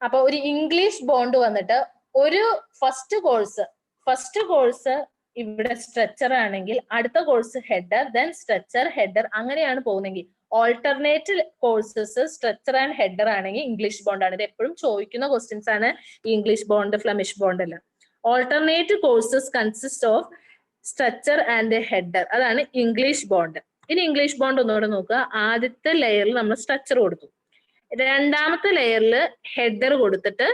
അപ്പൊ ഒരു ഇംഗ്ലീഷ് ബോണ്ട് വന്നിട്ട് ഒരു ഫസ്റ്റ് കോഴ്സ് ഇവിടെ സ്ട്രക്ചർ ആണെങ്കിൽ അടുത്ത course header, then structure, header, അങ്ങനെയാണ് പോകുന്നെങ്കിൽ alternate courses structure and header ആണെങ്കിൽ ഇംഗ്ലീഷ് ബോണ്ട് ആണ്. ഇത് എപ്പോഴും ചോദിക്കുന്ന ക്വസ്റ്റ്യൻസ് ആണ് ഈ ഇംഗ്ലീഷ് ബോണ്ട്, ഫ്ലെമിഷ് ബോണ്ട് എല്ലാം. Alternate courses consist of structure and header, അതാണ് ഇംഗ്ലീഷ് ബോണ്ട്. ഇനി ഇംഗ്ലീഷ് ബോണ്ട് ഒന്നുകൂടെ നോക്കുക. ആദ്യത്തെ ലെയറിൽ നമ്മൾ സ്ട്രക്ചർ കൊടുത്തു, രണ്ടാമത്തെ ലെയറിൽ ഹെഡർ കൊടുത്തിട്ട്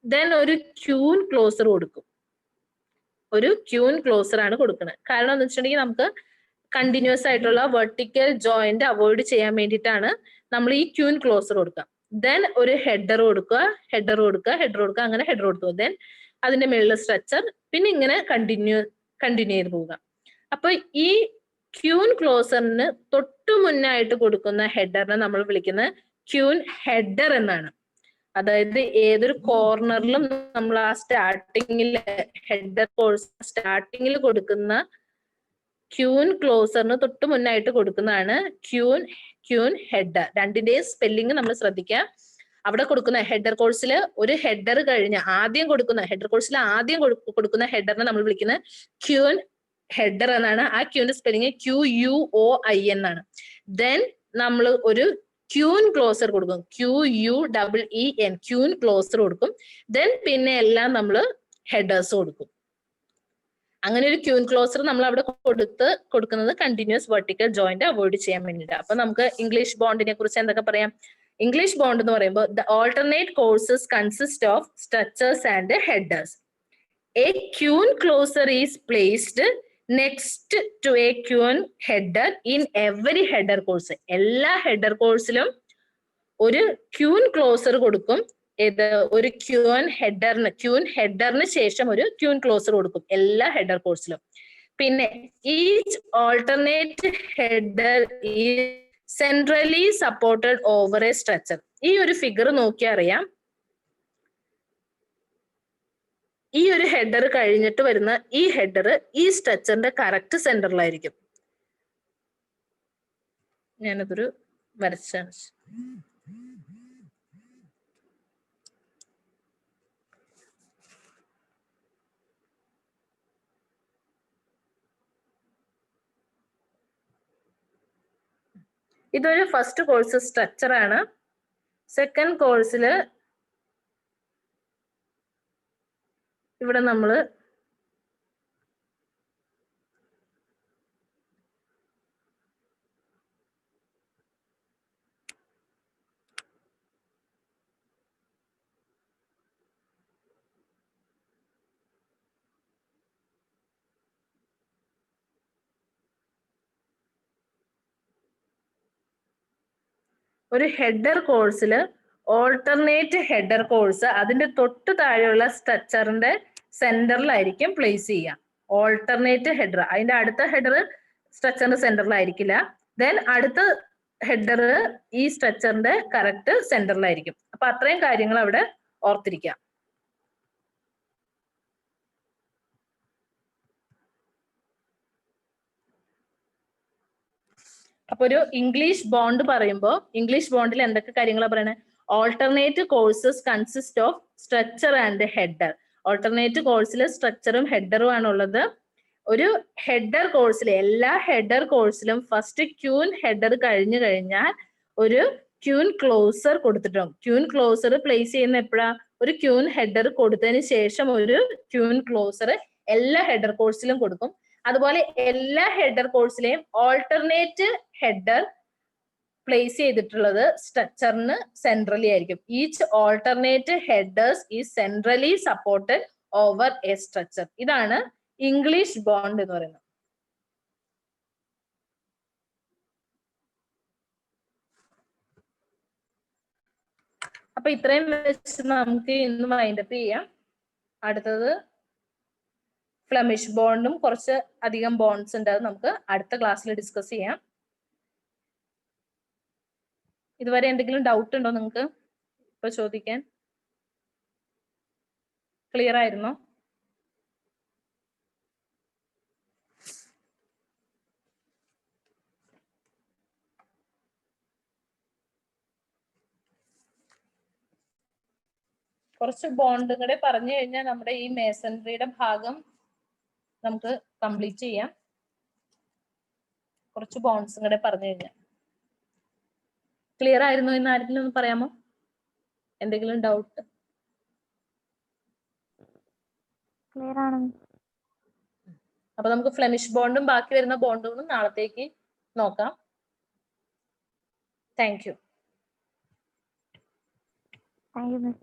ദെൻ ഒരു ക്യൂൻ ക്ലോസർ കൊടുക്കും. ഒരു ക്യൂൻ ക്ലോസർ ആണ് കൊടുക്കുന്നത്. കാരണം എന്ന് വെച്ചിട്ടുണ്ടെങ്കിൽ നമുക്ക് കണ്ടിന്യൂസ് ആയിട്ടുള്ള വെർട്ടിക്കൽ ജോയിന്റ് അവോയ്ഡ് ചെയ്യാൻ വേണ്ടിയിട്ടാണ് നമ്മൾ ഈ ക്യൂൻ ക്ലോസർ കൊടുക്കുക. ദെൻ ഒരു ഹെഡർ കൊടുക്കുക, അങ്ങനെ ഹെഡർ കൊടുക്കുക. ദെൻ അതിന്റെ മുകളിൽ സ്ട്രക്ചർ, പിന്നെ ഇങ്ങനെ കണ്ടിന്യൂ ചെയ്ത് പോവുക. അപ്പൊ ഈ ക്യൂൻ ക്ലോസറിന് തൊട്ടു മുന്നായിട്ട് കൊടുക്കുന്ന ഹെഡറിനെ നമ്മൾ വിളിക്കുന്നത് ക്യൂൻ ഹെഡർ എന്നാണ്. അതായത് ഏതൊരു കോർണറിലും നമ്മൾ ആ സ്റ്റാർട്ടിങ്ങിൽ ഹെഡർ കോഴ്സ് സ്റ്റാർട്ടിങ്ങിൽ കൊടുക്കുന്ന ക്യൂൻ ക്ലോസറിന് തൊട്ട് മുന്നായിട്ട് കൊടുക്കുന്നതാണ് ക്യൂൻ ഹെഡർ. രണ്ടിന്റെയും സ്പെല്ലിംഗ് നമ്മൾ ശ്രദ്ധിക്കുക. അവിടെ കൊടുക്കുന്ന ഹെഡർ കോഴ്സിൽ ഒരു ഹെഡർ കഴിഞ്ഞ് ആദ്യം കൊടുക്കുന്ന കൊടുക്കുന്ന ഹെഡറിനെ നമ്മൾ വിളിക്കുന്നത് ക്യൂൻ ഹെഡർ എന്നാണ്. ആ ക്യൂന്റെ സ്പെല്ലിംഗ് QUOI എന്നാണ്. ദെൻ നമ്മൾ ഒരു ക്യൂൻ ക്ലോസർ കൊടുക്കും, QUEEN, ക്യൂൻ ക്ലോസർ കൊടുക്കും. ദെൻ പിന്നെ എല്ലാം നമ്മൾ ഹെഡേഴ്സ് കൊടുക്കും. അങ്ങനെ ഒരു ക്യൂൻ ക്ലോസർ നമ്മൾ അവിടെ കൊടുക്കുന്നത് കണ്ടിന്യൂസ് വെർട്ടിക്കൽ ജോയിന്റ് അവോയ്ഡ് ചെയ്യാൻ വേണ്ടിയിട്ട്. അപ്പൊ നമുക്ക് ഇംഗ്ലീഷ് ബോണ്ടിനെ കുറിച്ച് എന്തൊക്കെ പറയാം? ഇംഗ്ലീഷ് ബോണ്ട് എന്ന് പറയുമ്പോൾ the alternate courses consist of stretchers and headers. A queen closer is placed next to a queen header in every header course. എല്ലാ ഹെഡർ കോഴ്സിലും ഒരു ക്യൂൻ ക്ലോസർ കൊടുക്കും. ഒരു ക്യൂൻ ഹെഡറിന് ശേഷം ഒരു ക്യൂൻ ക്ലോസർ കൊടുക്കും എല്ലാ ഹെഡർ കോഴ്സിലും. പിന്നെ each alternate header is centrally supported over A structure. ഈ ഒരു ഫിഗർ നോക്കിയാൽ അറിയാം, ഈ ഒരു ഹെഡർ കഴിഞ്ഞിട്ട് വരുന്ന ഈ ഹെഡർ ഈ സ്ട്രക്ചറിന്റെ കറക്റ്റ് സെന്ററിലായിരിക്കും. ഞാനതൊരു വരച്ചാണ്. ഇതൊരു ഫസ്റ്റ് കോഴ്സ് സ്ട്രക്ചർ ആണ്. സെക്കൻഡ് കോഴ്സിൽ ഇവിടെ നമ്മൾ ഒരു ഹെഡർ കോഴ്സിൽ ഓൾട്ടർനേറ്റ് ഹെഡർ കോഴ്സ് അതിന്റെ തൊട്ട് താഴെയുള്ള സ്ട്രക്ചറിന്റെ സെന്ററിലായിരിക്കും പ്ലേസ് ചെയ്യുക. ഓൾട്ടർനേറ്റ് ഹെഡർ, അതിന്റെ അടുത്ത ഹെഡർ സ്ട്രക്ചറിന്റെ സെന്ററിലായിരിക്കില്ല. ദെൻ അടുത്ത ഹെഡർ ഈ സ്ട്രക്ചറിന്റെ കറക്റ്റ് സെന്ററിലായിരിക്കും. അപ്പൊ അത്രയും കാര്യങ്ങൾ അവിടെ ഓർത്തിരിക്കുക. അപ്പൊ ഒരു ഇംഗ്ലീഷ് ബോണ്ട് പറയുമ്പോൾ ഇംഗ്ലീഷ് ബോണ്ടിൽ എന്തൊക്കെ കാര്യങ്ങളാണ് പറയുന്നത്? Alternate courses consist of structure and header. Alternate കോഴ്സിൽ സ്ട്രക്ചറും ഹെഡറും ആണുള്ളത്. ഒരു ഹെഡർ കോഴ്സിൽ എല്ലാ ഹെഡർ കോഴ്സിലും ഫസ്റ്റ് ക്യൂൻ ഹെഡർ കഴിഞ്ഞു കഴിഞ്ഞാൽ ഒരു ക്യൂൻ ക്ലോസർ കൊടുത്തിട്ടുണ്ടാവും. ക്യൂൻ ക്ലോസർ പ്ലേസ് ചെയ്യുന്ന എപ്പോഴാ? ഒരു ക്യൂൻ ഹെഡർ കൊടുത്തതിന് ശേഷം ഒരു ക്യൂൻ ക്ലോസർ എല്ലാ ഹെഡർ കോഴ്സിലും കൊടുക്കും. അതുപോലെ എല്ലാ ഹെഡർ കോഴ്സിലെയും ഓൾട്ടർനേറ്റ് ഹെഡർ പ്ലേസ് ചെയ്തിട്ടുള്ളത് സ്ട്രക്ചറിന് സെൻട്രലി ആയിരിക്കും. Each alternate headers is centrally supported over A structure. ഇതാണ് ഇംഗ്ലീഷ് ബോണ്ട് എന്ന് പറയുന്നത്. അപ്പൊ ഇത്രയും വെച്ച് നമുക്ക് ഇന്ന് വൈൻഡപ്പ് ചെയ്യാം. അടുത്തത് ഫ്ലെമിഷ് ബോണ്ടും കുറച്ച് അധികം ബോണ്ട്സ് ഉണ്ട്, അത് നമുക്ക് അടുത്ത ക്ലാസ്സിൽ ഡിസ്കസ് ചെയ്യാം. ഇതുവരെ എന്തെങ്കിലും ഡൗട്ട് ഉണ്ടോ നിങ്ങൾക്ക് ഇപ്പൊ ചോദിക്കാൻ? ക്ലിയർ ആയിരുന്നോ? കുറച്ച് ബോണ്ടും കൂടെ പറഞ്ഞു കഴിഞ്ഞാൽ നമ്മുടെ ഈ മേസൺറിയുടെ ഭാഗം നമുക്ക് കംപ്ലീറ്റ് ചെയ്യാം. കുറച്ച് ബോണ്ട്സും കൂടെ പറഞ്ഞു കഴിഞ്ഞാൽ ക്ലിയർ ആയിരുന്നു എന്ന് ആരെങ്കിലും ഒന്ന് പറയാമോ? എന്തെങ്കിലും ഡൗട്ട്? ക്ലിയർ ആണ്. അപ്പൊ നമുക്ക് ഫ്ലെമിഷ് ബോണ്ടും ബാക്കി വരുന്ന ബോണ്ടുകളും നാളത്തേക്ക് നോക്കാം. Thank you. Thank you miss.